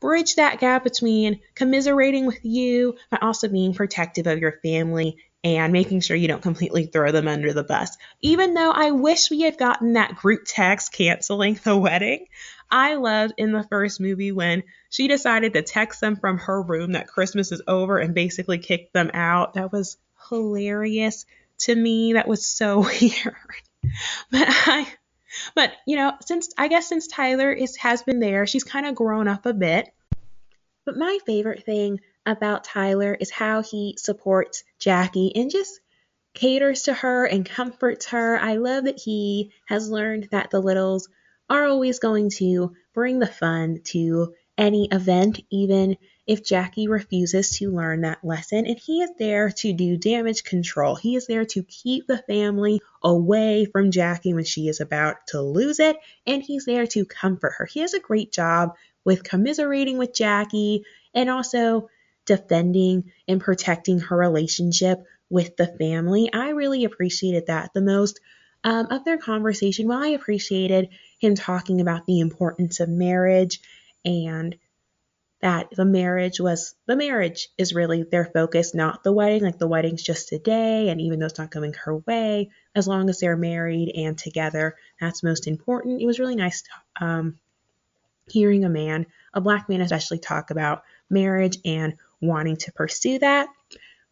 bridge that gap between commiserating with you, but also being protective of your family and making sure you don't completely throw them under the bus. Even though I wish we had gotten that group text canceling the wedding, I loved in the first movie when she decided to text them from her room that Christmas is over and basically kick them out. That was hilarious to me. That was so weird. But since Tyler has been there, she's kind of grown up a bit. But my favorite thing about Tyler is how he supports Jackie and just caters to her and comforts her. I love that he has learned that the Littles are always going to bring the fun to any event, even if Jackie refuses to learn that lesson. And he is there to do damage control. He is there to keep the family away from Jackie when she is about to lose it. And he's there to comfort her. He does a great job with commiserating with Jackie and also defending and protecting her relationship with the family. I really appreciated that the most of their conversation. Well, I appreciated him talking about the importance of marriage and that the marriage is really their focus, not the wedding. Like the wedding's just a day, and even though it's not going her way, as long as they're married and together, that's most important. It was really nice hearing a Black man especially, talk about marriage and wanting to pursue that.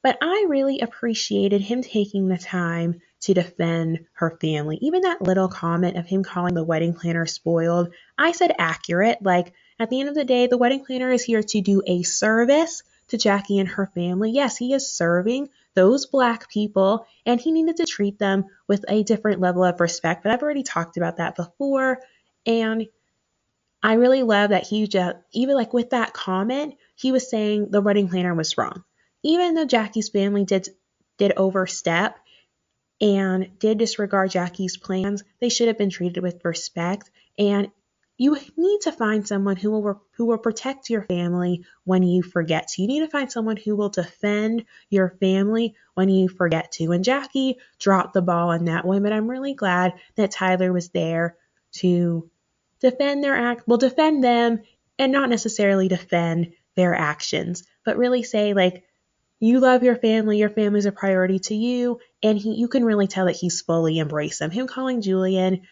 But I really appreciated him taking the time to defend her family. Even that little comment of him calling the wedding planner spoiled, I said accurate. Like, at the end of the day, the wedding planner is here to do a service to Jackie and her family. Yes, he is serving those Black people, and he needed to treat them with a different level of respect. But I've already talked about that before, and I really love that he just, even like with that comment, he was saying the wedding planner was wrong. Even though Jackie's family did overstep and did disregard Jackie's plans, they should have been treated with respect. And you need to find someone who will protect your family when you forget to. You need to find someone who will defend your family when you forget to. And Jackie dropped the ball in that one, but I'm really glad that Tyler was there to defend defend them and not necessarily defend their actions, but really say, like, you love your family's a priority to you, and you can really tell that he's fully embraced them. Him calling Julian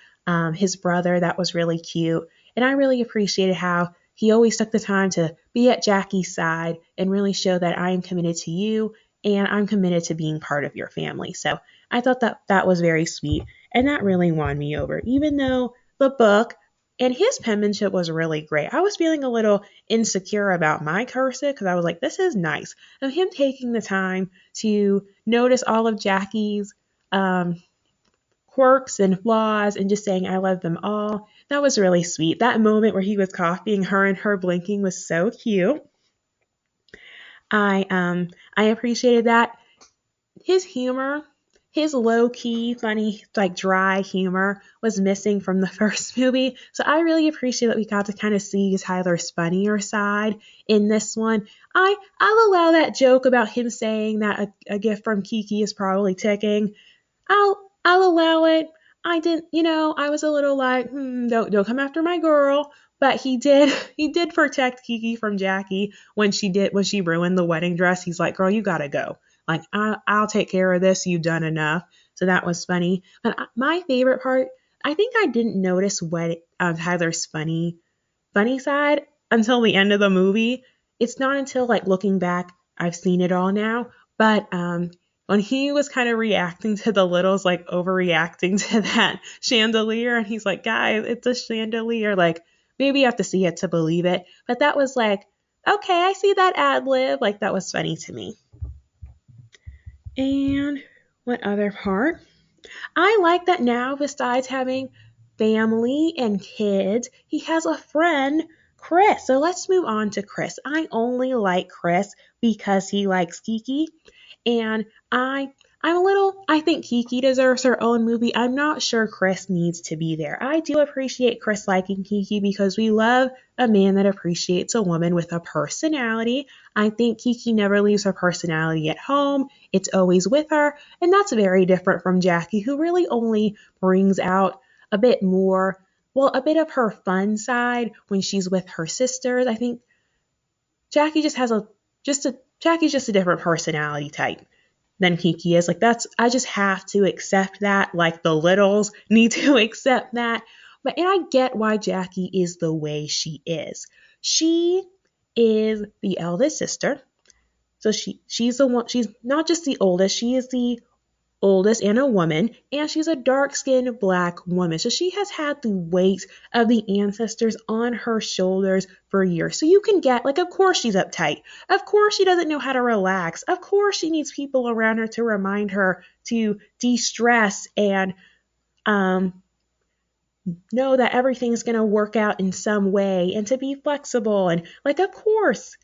his brother, that was really cute, and I really appreciated how he always took the time to be at Jackie's side and really show that I am committed to you and I'm committed to being part of your family. So I thought that was very sweet, and that really won me over, even though the book and his penmanship was really great. I was feeling a little insecure about my cursive because I was like, this is nice. Of him taking the time to notice all of Jackie's quirks and flaws and just saying, I love them all. That was really sweet. That moment where he was copying her and her blinking was so cute. I appreciated that. His humor, his low-key, funny, like dry humor was missing from the first movie. So I really appreciate that we got to kind of see Tyler's funnier side in this one. I'll allow that joke about him saying that a gift from Kiki is probably ticking. I'll allow it. I was a little like, don't come after my girl. But he did protect Kiki from Jackie when she ruined the wedding dress. He's like, girl, you gotta go. Like, I'll take care of this. You've done enough. So that was funny. But my favorite part, I think I didn't notice Tyler's funny side until the end of the movie. It's not until, like, looking back, I've seen it all now. But when he was kind of reacting to the Littles, like overreacting to that chandelier, and he's like, guys, it's a chandelier. Like, maybe you have to see it to believe it. But that was like, okay, I see that ad lib. Like, that was funny to me. And what other part? I like that now, besides having family and kids, he has a friend Chris. So let's move on to Chris. I only like Chris because he likes Kiki, and I think Kiki deserves her own movie. I'm not sure Chris needs to be there. I do appreciate Chris liking Kiki because we love a man that appreciates a woman with a personality. I think Kiki never leaves her personality at home. It's always with her. And that's very different from Jackie, who really only brings out a bit more, well, a bit of her fun side when she's with her sisters. I think Jackie just has Jackie's just a different personality type than Kiki is. Like I just have to accept that, like the Liddles need to accept that. And I get why Jackie is the way she is. She is the eldest sister. So she's the one, she's not just the oldest, she is the oldest and a woman, and she's a dark-skinned black woman. So she has had the weight of the ancestors on her shoulders for years. So you can get, like, of course she's uptight. Of course she doesn't know how to relax. Of course she needs people around her to remind her to de-stress and know that everything's going to work out in some way and to be flexible. And, like, of course.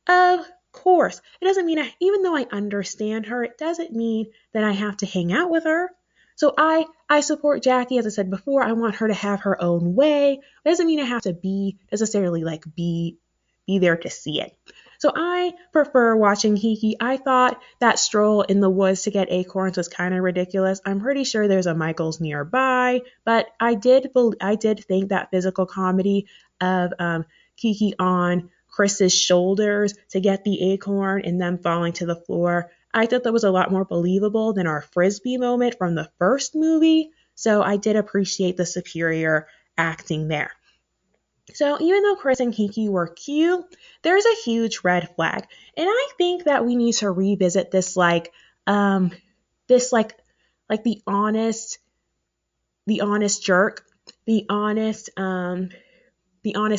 It doesn't mean even though I understand her, it doesn't mean that I have to hang out with her. So I support Jackie, as I said before. I want her to have her own way. It doesn't mean I have to be necessarily be there to see it. So I prefer watching Kiki. I thought that stroll in the woods to get acorns was kind of ridiculous. I'm pretty sure there's a Michael's nearby, but I did think that physical comedy of Kiki on Chris's shoulders to get the acorn and them falling to the floor, I thought that was a lot more believable than our frisbee moment from the first movie. So I did appreciate the superior acting there. So even though Chris and Kiki were cute, there's a huge red flag. And I think that we need to revisit this like the honest jerk, the honest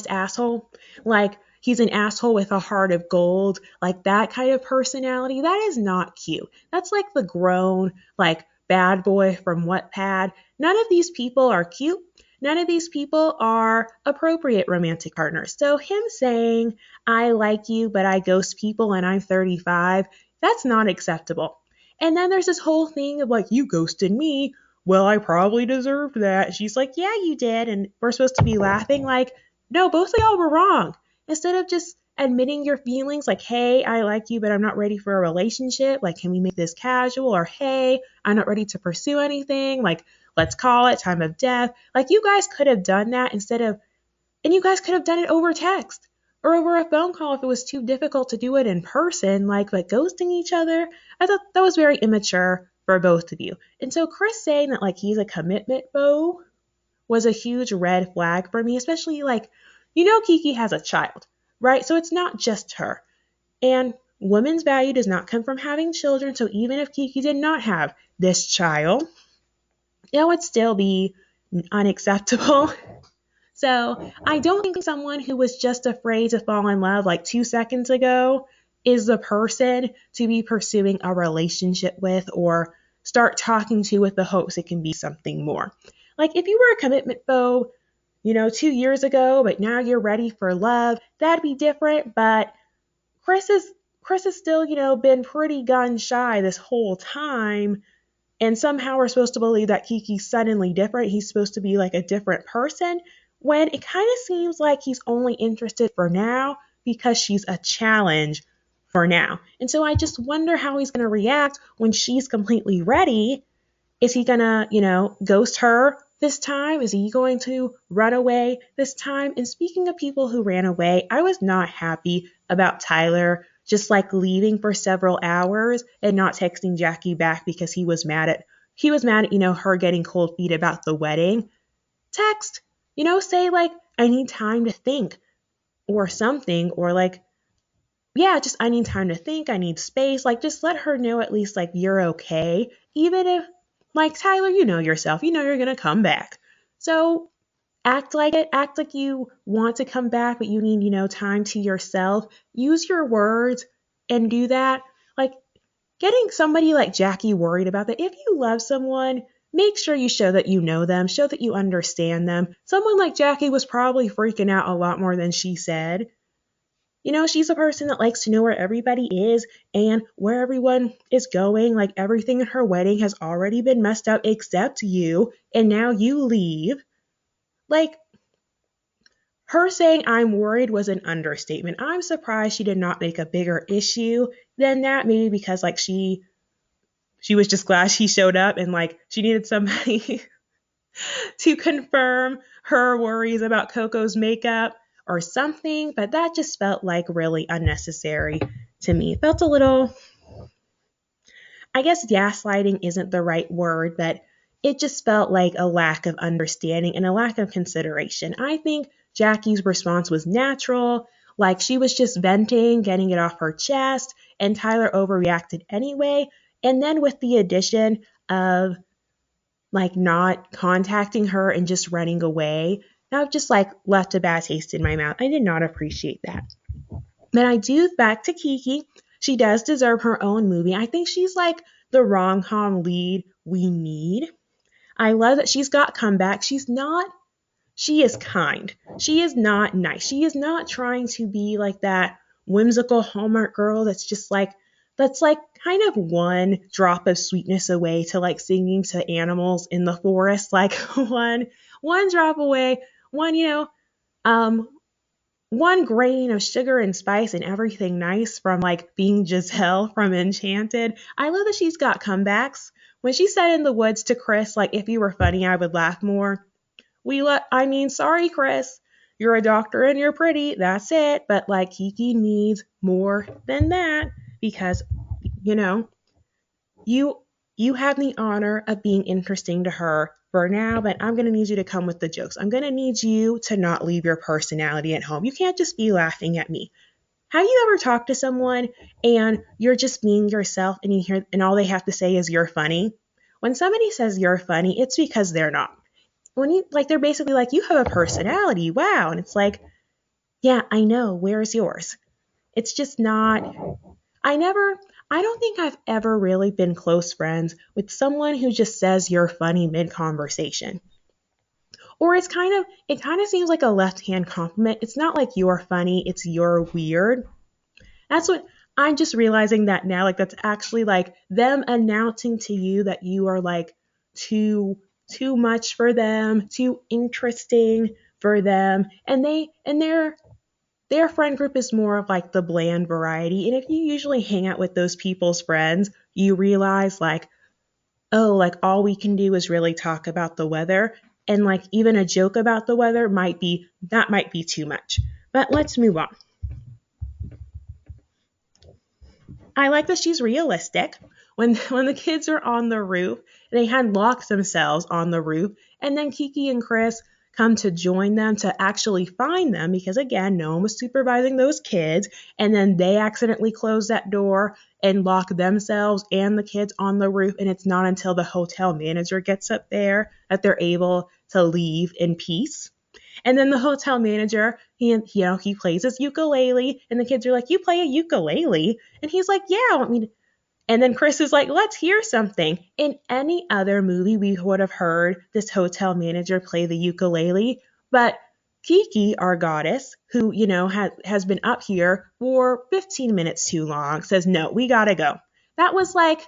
asshole. Like, he's an asshole with a heart of gold, like that kind of personality. That is not cute. That's like the grown, like, bad boy from Wattpad. None of these people are cute. None of these people are appropriate romantic partners. So him saying, I like you, but I ghost people and I'm 35, that's not acceptable. And then there's this whole thing of like, you ghosted me. Well, I probably deserved that. She's like, yeah, you did. And we're supposed to be laughing like, no, both of y'all were wrong. Instead of just admitting your feelings like, hey, I like you, but I'm not ready for a relationship. Like, can we make this casual? Or, hey, I'm not ready to pursue anything. Like, let's call it time of death. Like, you guys could have done that and you guys could have done it over text or over a phone call if it was too difficult to do it in person, like ghosting each other. I thought that was very immature for both of you. And so Chris saying that, like, he's a commitment phobe was a huge red flag for me, especially like, Kiki has a child, right? So it's not just her. And women's value does not come from having children. So even if Kiki did not have this child, it would still be unacceptable. So I don't think someone who was just afraid to fall in love like 2 seconds ago is the person to be pursuing a relationship with or start talking to with the hopes it can be something more. Like, if you were a commitment phobe, 2 years ago, but now you're ready for love, that'd be different. But Chris has still, been pretty gun shy this whole time. And somehow we're supposed to believe that Kiki's suddenly different. He's supposed to be like a different person when it kind of seems like he's only interested for now because she's a challenge for now. And so I just wonder how he's going to react when she's completely ready. Is he going to, ghost her this time? Is he going to run away this time? And speaking of people who ran away, I was not happy about Tyler just like leaving for several hours and not texting Jackie back because he was mad at her getting cold feet about the wedding. Text, say like, I need time to think or something, or like, yeah, just I need time to think, I need space. Like, just let her know at least like you're okay. Even if, like, Tyler, you know yourself, you're going to come back. So act like it. Act like you want to come back, but you need, time to yourself. Use your words and do that. Like, getting somebody like Jackie worried about that. If you love someone, make sure you show that you know them, show that you understand them. Someone like Jackie was probably freaking out a lot more than she said. She's a person that likes to know where everybody is and where everyone is going. Like, everything at her wedding has already been messed up except you, and now you leave. Like, her saying I'm worried was an understatement. I'm surprised she did not make a bigger issue than that, maybe because like she was just glad she showed up and like she needed somebody to confirm her worries about Coco's makeup or something, but that just felt like really unnecessary to me. It felt a little, I guess gaslighting isn't the right word, but it just felt like a lack of understanding and a lack of consideration. I think Jackie's response was natural, like she was just venting, getting it off her chest, and Tyler overreacted anyway. And then with the addition of like not contacting her and just running away, that just like left a bad taste in my mouth. I did not appreciate that. But I do, back to Kiki, she does deserve her own movie. I think she's like the rom-com lead we need. I love that she's got comeback. She is kind. She is not nice. She is not trying to be like that whimsical Hallmark girl that's like kind of one drop of sweetness away to like singing to animals in the forest, like one drop away, um one grain of sugar and spice and everything nice from like being Giselle from Enchanted. I love that she's got comebacks. When she said in the woods to Chris, like, if you were funny, I would laugh more. Sorry, Chris. You're a doctor and you're pretty. That's it. But like, Kiki needs more than that because, you know, you have the honor of being interesting to her for now, but I'm going to need you to come with the jokes. I'm going to need you to not leave your personality at home. You can't just be laughing at me. Have you ever talked to someone and you're just being yourself and you hear and all they have to say is you're funny? When somebody says you're funny, it's because they're not. When you like they're basically like, you have a personality. Wow. And it's like, yeah, I know. Where's yours? It's just not. I don't think I've ever really been close friends with someone who just says you're funny mid-conversation. Or it kind of seems like a left-hand compliment. It's not like you're funny, it's you're weird. That's what I'm just realizing that now, like that's actually like them announcing to you that you are like too much for them, too interesting for them, and their friend group is more of like the bland variety. And if you usually hang out with those people's friends, you realize like, oh, like all we can do is really talk about the weather. And like even a joke about the weather might be too much. But let's move on. I like that she's realistic. When the kids are on the roof, they had locked themselves on the roof, and then Kiki and Chris come to join them to actually find them because again, no one was supervising those kids, and then they accidentally close that door and lock themselves and the kids on the roof, and it's not until the hotel manager gets up there that they're able to leave in peace. And then the hotel manager, he plays his ukulele, and the kids are like, "You play a ukulele?" And he's like, "Yeah, I want me to." And then Chris is like, "Let's hear something." In any other movie, we would have heard this hotel manager play the ukulele, but Kiki, our goddess, who, has been up here for 15 minutes too long, says, "No, we gotta go." That was like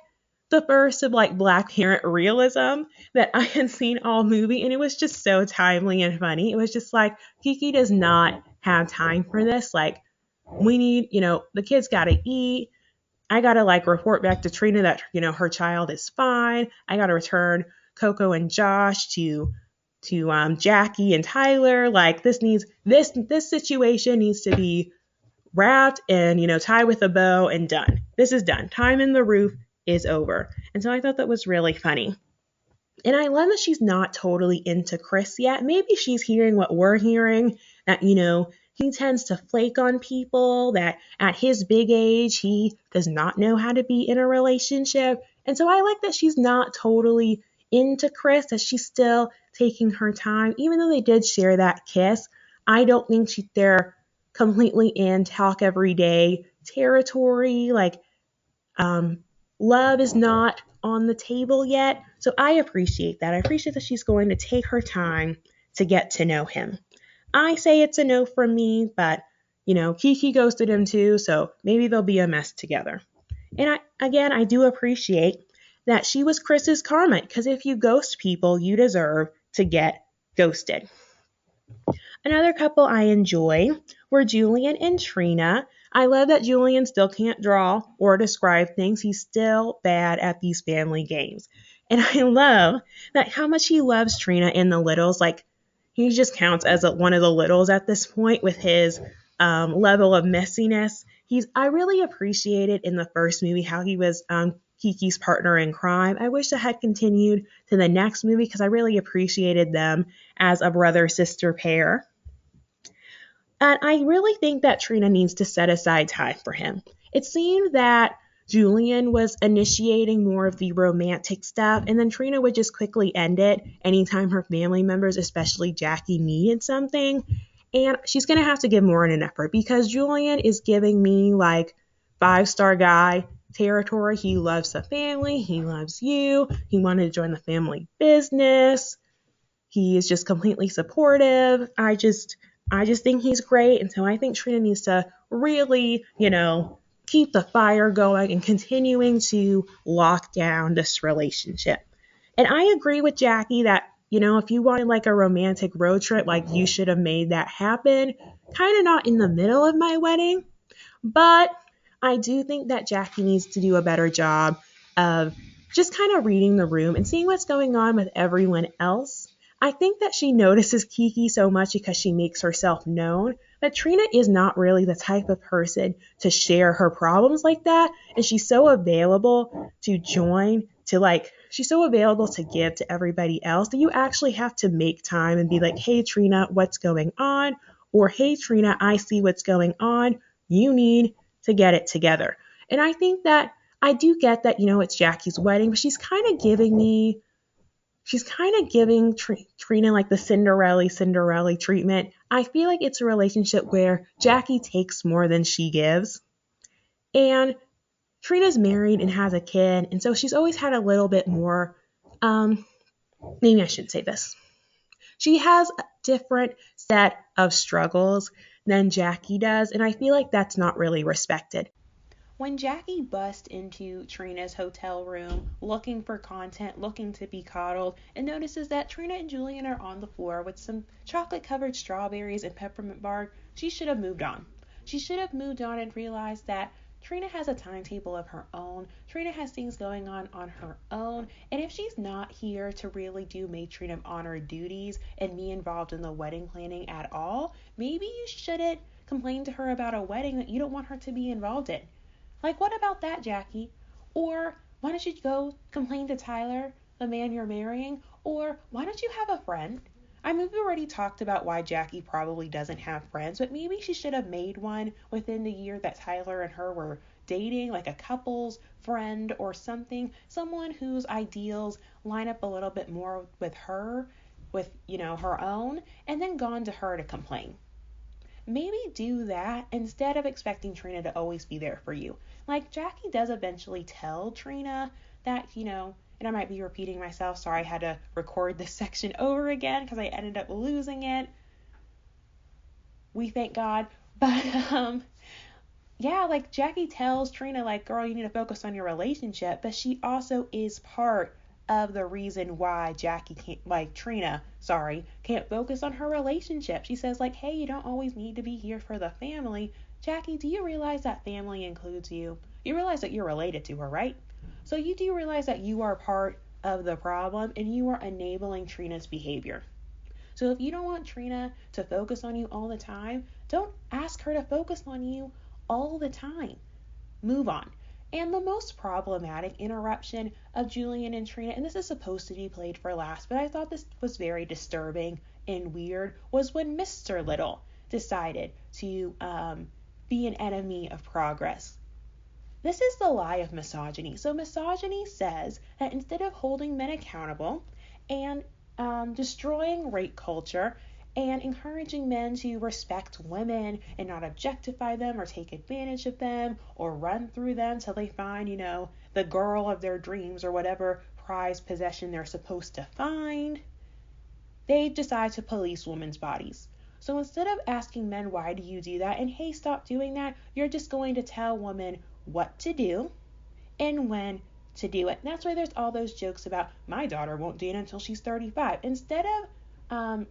the first of like Black parent realism that I had seen all movie, and it was just so timely and funny. It was just like, Kiki does not have time for this. Like, we need, the kids gotta eat. I gotta like report back to Trina that her child is fine. I gotta return Coco and Josh to Jackie and Tyler. Like this situation needs to be wrapped and tied with a bow and done. This is done. Time in the roof is over. And so I thought that was really funny. And I love that she's not totally into Chris yet. Maybe she's hearing what we're hearing, that, he tends to flake on people, that at his big age, he does not know how to be in a relationship. And so I like that she's not totally into Chris, that she's still taking her time. Even though they did share that kiss, I don't think they're completely in talk every day territory. Like, love is not on the table yet. So I appreciate that. I appreciate that she's going to take her time to get to know him. I say it's a no from me, but Kiki ghosted him too, so maybe they'll be a mess together. And I do appreciate that she was Chris's karma, because if you ghost people, you deserve to get ghosted. Another couple I enjoy were Julian and Trina. I love that Julian still can't draw or describe things. He's still bad at these family games. And I love that how much he loves Trina in the Littles. Like, he just counts as one of the Littles at this point with his level of messiness. I really appreciated in the first movie how he was Kiki's partner in crime. I wish it had continued to the next movie because I really appreciated them as a brother-sister pair. And I really think that Trina needs to set aside time for him. It seemed that Julian was initiating more of the romantic stuff, and then Trina would just quickly end it anytime her family members, especially Jackie, needed something. And she's going to have to give more in an effort because Julian is giving me like 5-star guy territory. He loves the family. He loves you. He wanted to join the family business. He is just completely supportive. I just think he's great. And so I think Trina needs to really, keep the fire going and continuing to lock down this relationship. And I agree with Jackie that, if you wanted like a romantic road trip, like you should have made that happen. Kind of not in the middle of my wedding, but I do think that Jackie needs to do a better job of just kind of reading the room and seeing what's going on with everyone else. I think that she notices Kiki so much because she makes herself known, but Trina is not really the type of person to share her problems like that, and she's so available to join, she's so available to give to everybody else that you actually have to make time and be like, hey Trina, what's going on? Or hey Trina, I see what's going on. You need to get it together. And I think that I do get that, it's Jackie's wedding, but she's kind of giving Trina like the Cinderella treatment. I feel like it's a relationship where Jackie takes more than she gives. And Trina's married and has a kid, and so she's always had a little bit more, maybe I shouldn't say this. She has a different set of struggles than Jackie does, and I feel like that's not really respected. When Jackie busts into Trina's hotel room looking for content, looking to be coddled, and notices that Trina and Julian are on the floor with some chocolate-covered strawberries and peppermint bark, she should have moved on. She should have moved on and realized that Trina has a timetable of her own. Trina has things going on her own. And if she's not here to really do matron of honor duties and be involved in the wedding planning at all, maybe you shouldn't complain to her about a wedding that you don't want her to be involved in. Like, what about that, Jackie? Or why don't you go complain to Tyler, the man you're marrying? Or why don't you have a friend? I mean, we already talked about why Jackie probably doesn't have friends, but maybe she should have made one within the year that Tyler and her were dating, like a couple's friend or something, someone whose ideals line up a little bit more with her, with, her own, and then gone to her to complain. Maybe do that instead of expecting Trina to always be there for you. Like, Jackie does eventually tell Trina that, and I might be repeating myself, sorry I had to record this section over again because I ended up losing it. We thank God. But, like Jackie tells Trina, like, girl, you need to focus on your relationship, but she also is part of the reason why Trina can't focus on her relationship. She says, like, hey, you don't always need to be here for the family. Jackie, do you realize that family includes you? You realize that you're related to her, right? So you do realize that you are part of the problem and you are enabling Trina's behavior. So if you don't want Trina to focus on you all the time, don't ask her to focus on you all the time. Move on. And the most problematic interruption of Julian and Trina, and this is supposed to be played for last, but I thought this was very disturbing and weird, was when Mr. Liddle decided to be an enemy of progress. This is the lie of misogyny. So misogyny says that instead of holding men accountable and destroying rape culture and encouraging men to respect women and not objectify them or take advantage of them or run through them till they find, the girl of their dreams or whatever prized possession they're supposed to find. They decide to police women's bodies. So instead of asking men, why do you do that? And hey, stop doing that. You're just going to tell women what to do and when to do it. And that's why there's all those jokes about my daughter won't date until she's 35. Instead of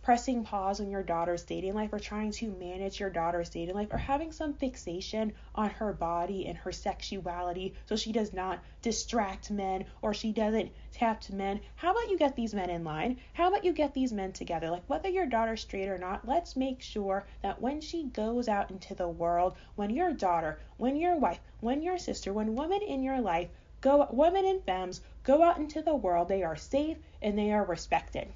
pressing pause on your daughter's dating life or trying to manage your daughter's dating life or having some fixation on her body and her sexuality so she does not distract men or she doesn't tap men, how about you get these men in line? How about you get these men together? Like, whether your daughter's straight or not, let's make sure that when she goes out into the world, when your daughter, when your wife, when your sister, when women in your life women and femmes go out into the world, they are safe and they are respected.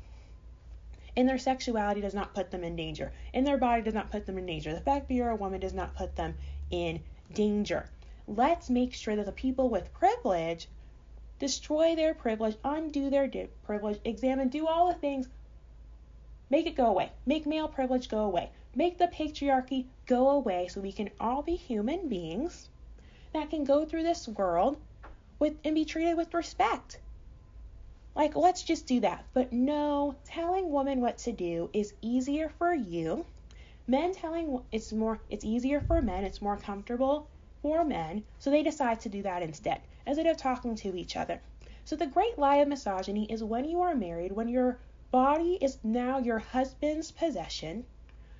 And their sexuality does not put them in danger. And their body does not put them in danger. The fact that you're a woman does not put them in danger. Let's make sure that the people with privilege destroy their privilege, undo their privilege, examine, do all the things. Make it go away. Make male privilege go away. Make the patriarchy go away so we can all be human beings that can go through this world and be treated with respect. Like, let's just do that. But no, telling women what to do is easier for you. It's easier for men. It's more comfortable for men. So they decide to do that instead of talking to each other. So the great lie of misogyny is when you are married, when your body is now your husband's possession,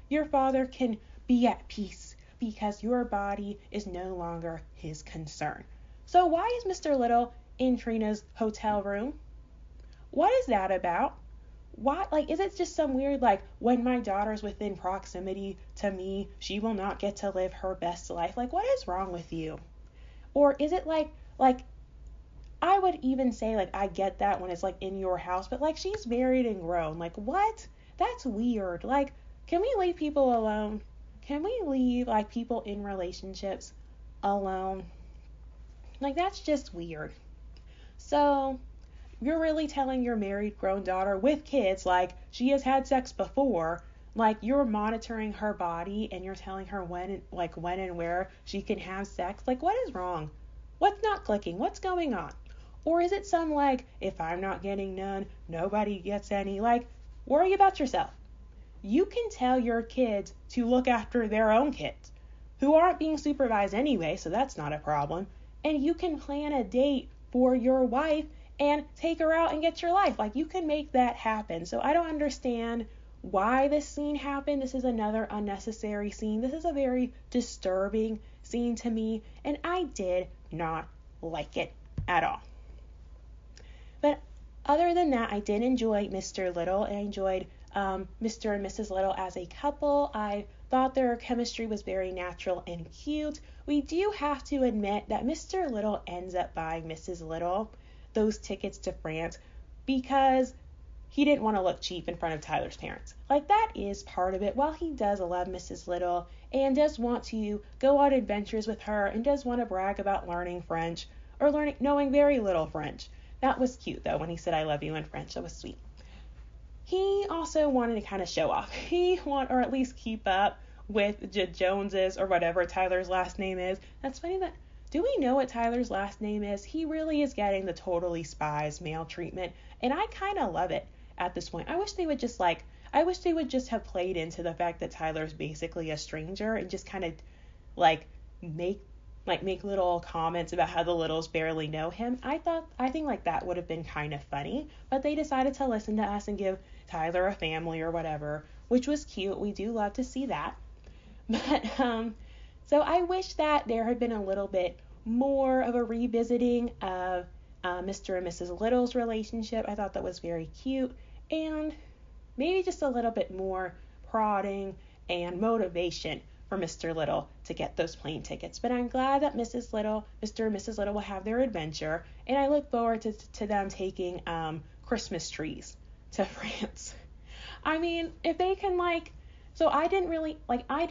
your father can be at peace because your body is no longer his concern. So why is Mr. Liddle in Trina's hotel room? What is that about? Why, is it just some weird, when my daughter's within proximity to me, she will not get to live her best life? What is wrong with you? Or is it like, I would even say, I get that when it's, in your house, but, she's married and grown. What? That's weird. Can we leave people alone? Can we leave, people in relationships alone? That's just weird. So you're really telling your married grown daughter with kids, she has had sex before, you're monitoring her body and you're telling her when and where she can have sex. What is wrong? What's not clicking? What's going on? Or is it some if I'm not getting none, nobody gets any? Worry about yourself. You can tell your kids to look after their own kids who aren't being supervised anyway, so that's not a problem. And you can plan a date for your wife and take her out and get your life. You can make that happen. So I don't understand why this scene happened. This is another unnecessary scene. This is a very disturbing scene to me, and I did not like it at all. But other than that, I did enjoy Mr. Liddle. I enjoyed Mr. and Mrs. Liddle as a couple. I thought their chemistry was very natural and cute. We do have to admit that Mr. Liddle ends up buying Mrs. Liddle those tickets to France because he didn't want to look cheap in front of Tyler's parents. That is part of it. While he does love Mrs. Liddle and does want to go on adventures with her and does want to brag about learning French or knowing very little French. That was cute though when he said I love you in French. That was sweet. He also wanted to kind of show off. Or at least keep up with Joneses or whatever Tyler's last name is. That's funny that, do we know what Tyler's last name is? He really is getting the totally spies male treatment, and I kind of love it at this point. I wish they would just have played into the fact that Tyler's basically a stranger and just kind of make little comments about how the Littles barely know him. I think that would have been kind of funny, but they decided to listen to us and give Tyler a family or whatever, which was cute. We do love to see that. But so I wish that there had been a little bit more of a revisiting of Mr. and Mrs. Little's relationship. I thought that was very cute, and maybe just a little bit more prodding and motivation for Mr. Liddle to get those plane tickets. But I'm glad that Mr. and Mrs. Liddle will have their adventure, and I look forward to them taking Christmas trees to France. I mean, if they can so I did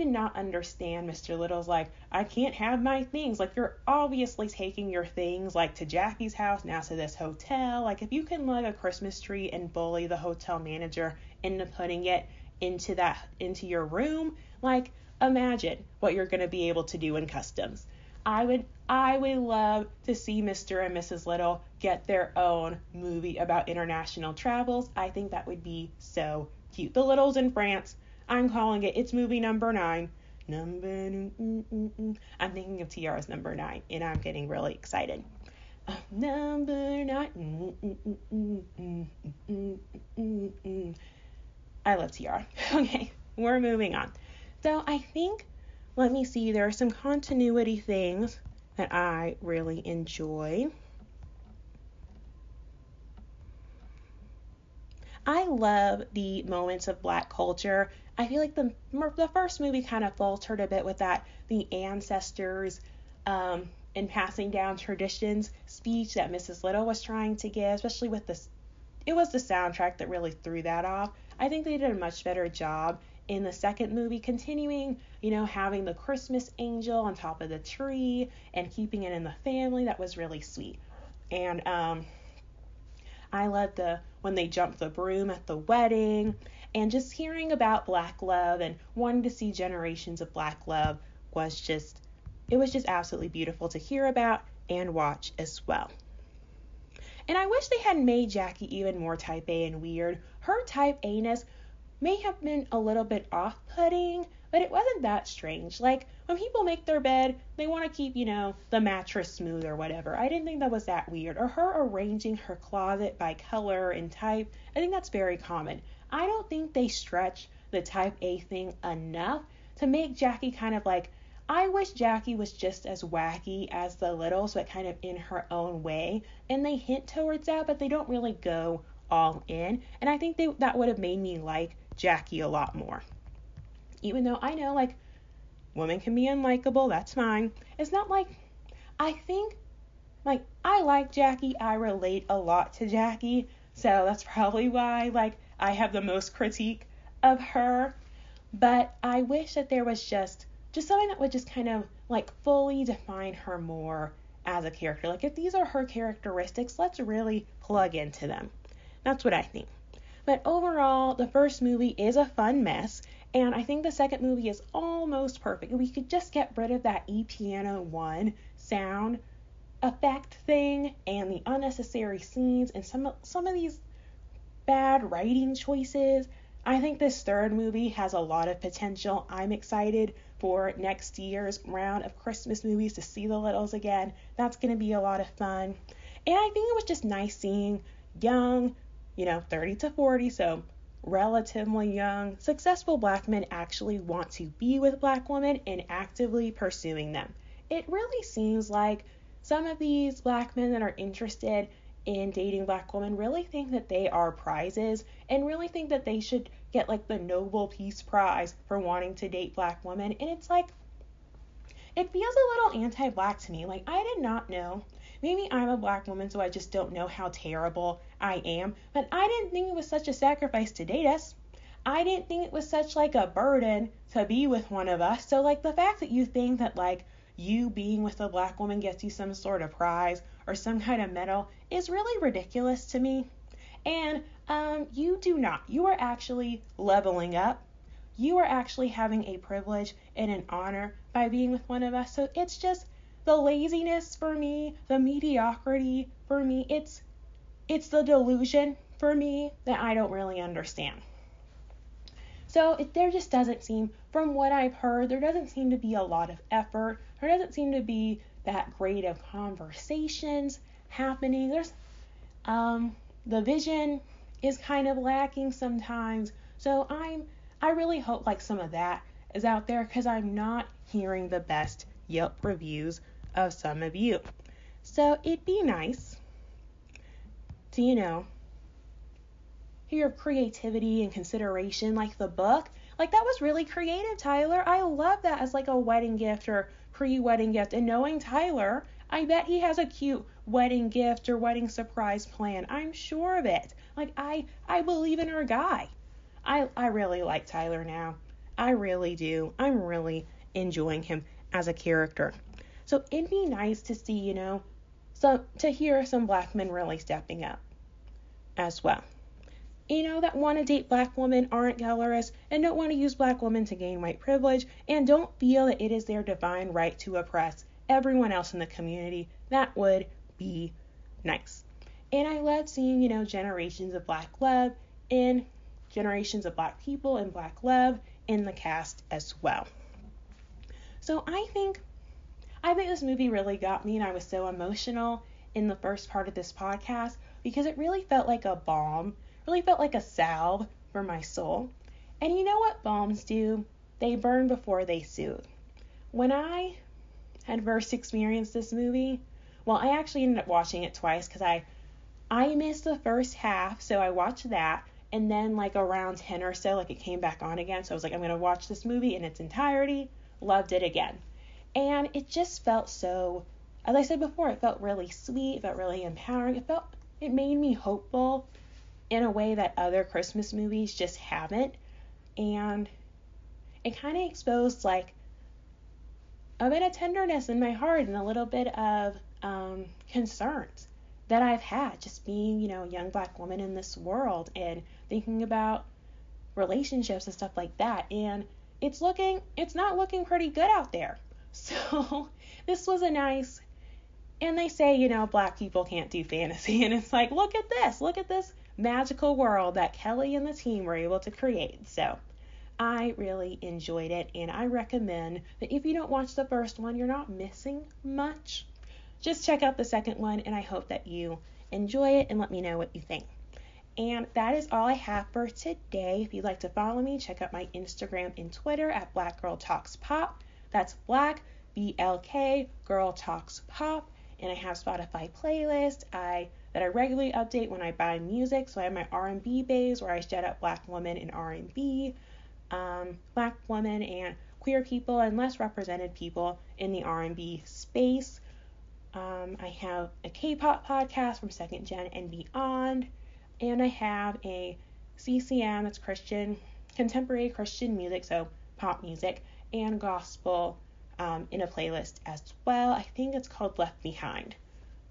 not understand Mr. Little's I can't have my things. You're obviously taking your things to Jackie's house, now to this hotel. If you can a Christmas tree and bully the hotel manager into putting it into your room. Like, imagine what you're going to be able to do in customs. I would love to see Mr. and Mrs. Liddle get their own movie about international travels. I think that would be so cute. The Littles in France. I'm calling it. It's movie number 9. I'm thinking of Tiara's number 9, and I'm getting really excited. Number 9. I love Tiara. Okay, we're moving on. So I think, let me see, there are some continuity things that I really enjoy. I love the moments of Black culture. I feel like the first movie kind of faltered a bit with that, the ancestors and passing down traditions speech that Mrs. Liddle was trying to give, especially with this. It was the soundtrack that really threw that off. I think they did a much better job in the second movie, continuing, having the Christmas angel on top of the tree and keeping it in the family. That was really sweet. And I loved when they jumped the broom at the wedding, and just hearing about Black love and wanting to see generations of Black love was just absolutely beautiful to hear about and watch as well. And I wish they had made Jackie even more type A and weird. Her type A-ness may have been a little bit off-putting, but it wasn't that strange. Like, when people make their bed, they want to keep, the mattress smooth or whatever. I didn't think that was that weird. Or her arranging her closet by color and type. I think that's very common. I don't think they stretch the type A thing enough to make Jackie kind of like, I wish Jackie was just as wacky as the Littles, but kind of in her own way. And they hint towards that, but they don't really go all in. And I think that would have made me like Jackie a lot more. Even though I know, like, women can be unlikable, that's fine. It's not like, I think, like, I like Jackie, I relate a lot to Jackie, so that's probably why, like, I have the most critique of her. But I wish that there was just something that would just kind of, like, fully define her more as a character. Like, if these are her characteristics, let's really plug into them. That's what I think. But overall, the first movie is a fun mess, and I think the second movie is almost perfect. We could just get rid of that E-Piano 1 sound effect thing and the unnecessary scenes and some of these bad writing choices. I think this third movie has a lot of potential. I'm excited for next year's round of Christmas movies to see the Littles again. That's going to be a lot of fun. And I think it was just nice seeing young, 30 to 40, so relatively young, successful Black men actually want to be with Black women and actively pursuing them. It really seems like some of these Black men that are interested in dating Black women really think that they are prizes and really think that they should get like the Nobel Peace Prize for wanting to date Black women. And it's like, it feels a little anti-Black to me. Like, I did not know. Maybe I'm a Black woman, so I just don't know how terrible I am. But I didn't think it was such a sacrifice to date us. I didn't think it was such like a burden to be with one of us. So like the fact that you think that like you being with a Black woman gets you some sort of prize or some kind of medal is really ridiculous to me. And you do not. You are actually leveling up. You are actually having a privilege and an honor by being with one of us. So it's just the laziness for me, the mediocrity for me. It's the delusion for me that I don't really understand. So there just doesn't seem, from what I've heard, there doesn't seem to be a lot of effort. There doesn't seem to be that great of conversations happening. There's the vision is kind of lacking sometimes. So I really hope like some of that is out there, because I'm not hearing the best Yelp reviews of some of you. So it'd be nice to, hear your creativity and consideration, like the book. Like, that was really creative, Tyler. I love that as like a wedding gift or pre-wedding gift. And knowing Tyler, I bet he has a cute wedding gift or wedding surprise plan. I'm sure of it. Like, I believe in our guy. I really like Tyler now. I really do. I'm really enjoying him as a character. So it'd be nice to see, to hear some Black men really stepping up as well. that want to date black women, aren't colorist, and don't want to use black women to gain white privilege, and don't feel that it is their divine right to oppress everyone else in the community. That would be nice. And I love seeing, generations of black love and generations of black people and black love in the cast as well. So I think this movie really got me, and I was so emotional in the first part of this podcast because it really felt like a balm, really felt like a salve for my soul. And you know what balms do? They burn before they soothe. When I had first experienced this movie, well, I actually ended up watching it twice because I missed the first half, so I watched that, and then like around 10 or so, like it came back on again, so I was like, I'm going to watch this movie in its entirety. Loved it again. And it just felt so, as I said before, it felt really sweet, it felt really empowering, it made me hopeful in a way that other Christmas movies just haven't. And it kind of exposed like a bit of tenderness in my heart and a little bit of concerns that I've had just being, a young black woman in this world and thinking about relationships and stuff like that. And it's not looking pretty good out there. So this was a nice, and they say, black people can't do fantasy. And it's like, look at this magical world that Kelly and the team were able to create. So I really enjoyed it, and I recommend that if you don't watch the first one, you're not missing much. Just check out the second one, and I hope that you enjoy it and let me know what you think. And that is all I have for today. If you'd like to follow me, check out my Instagram and Twitter at Black Girl Talks Pop. That's Black, BLK, Girl Talks Pop. And I have Spotify playlist that I regularly update when I buy music. So I have my R&B bays where I shout out black women in R&B, black women and queer people and less represented people in the R&B space. I have a K-pop podcast from Second Gen and beyond, and I have a CCM that's Christian, contemporary Christian music, so pop music and gospel in a playlist as well. I think it's called Left Behind.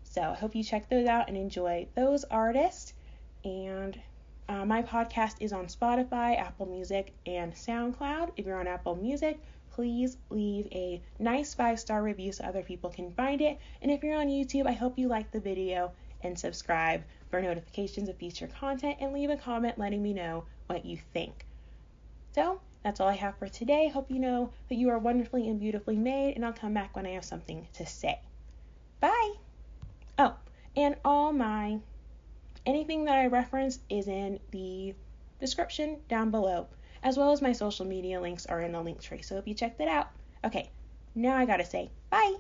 So I hope you check those out and enjoy those artists. And my podcast is on Spotify, Apple Music, and SoundCloud. If you're on Apple Music, please leave a nice 5-star review so other people can find it. And if you're on YouTube, I hope you like the video and subscribe for notifications of future content and leave a comment letting me know what you think. So that's all I have for today. Hope you know that you are wonderfully and beautifully made, and I'll come back when I have something to say. Bye! Oh, and anything that I reference is in the description down below, as well as my social media links are in the link tree, so if you check that out. Okay, now I gotta say bye!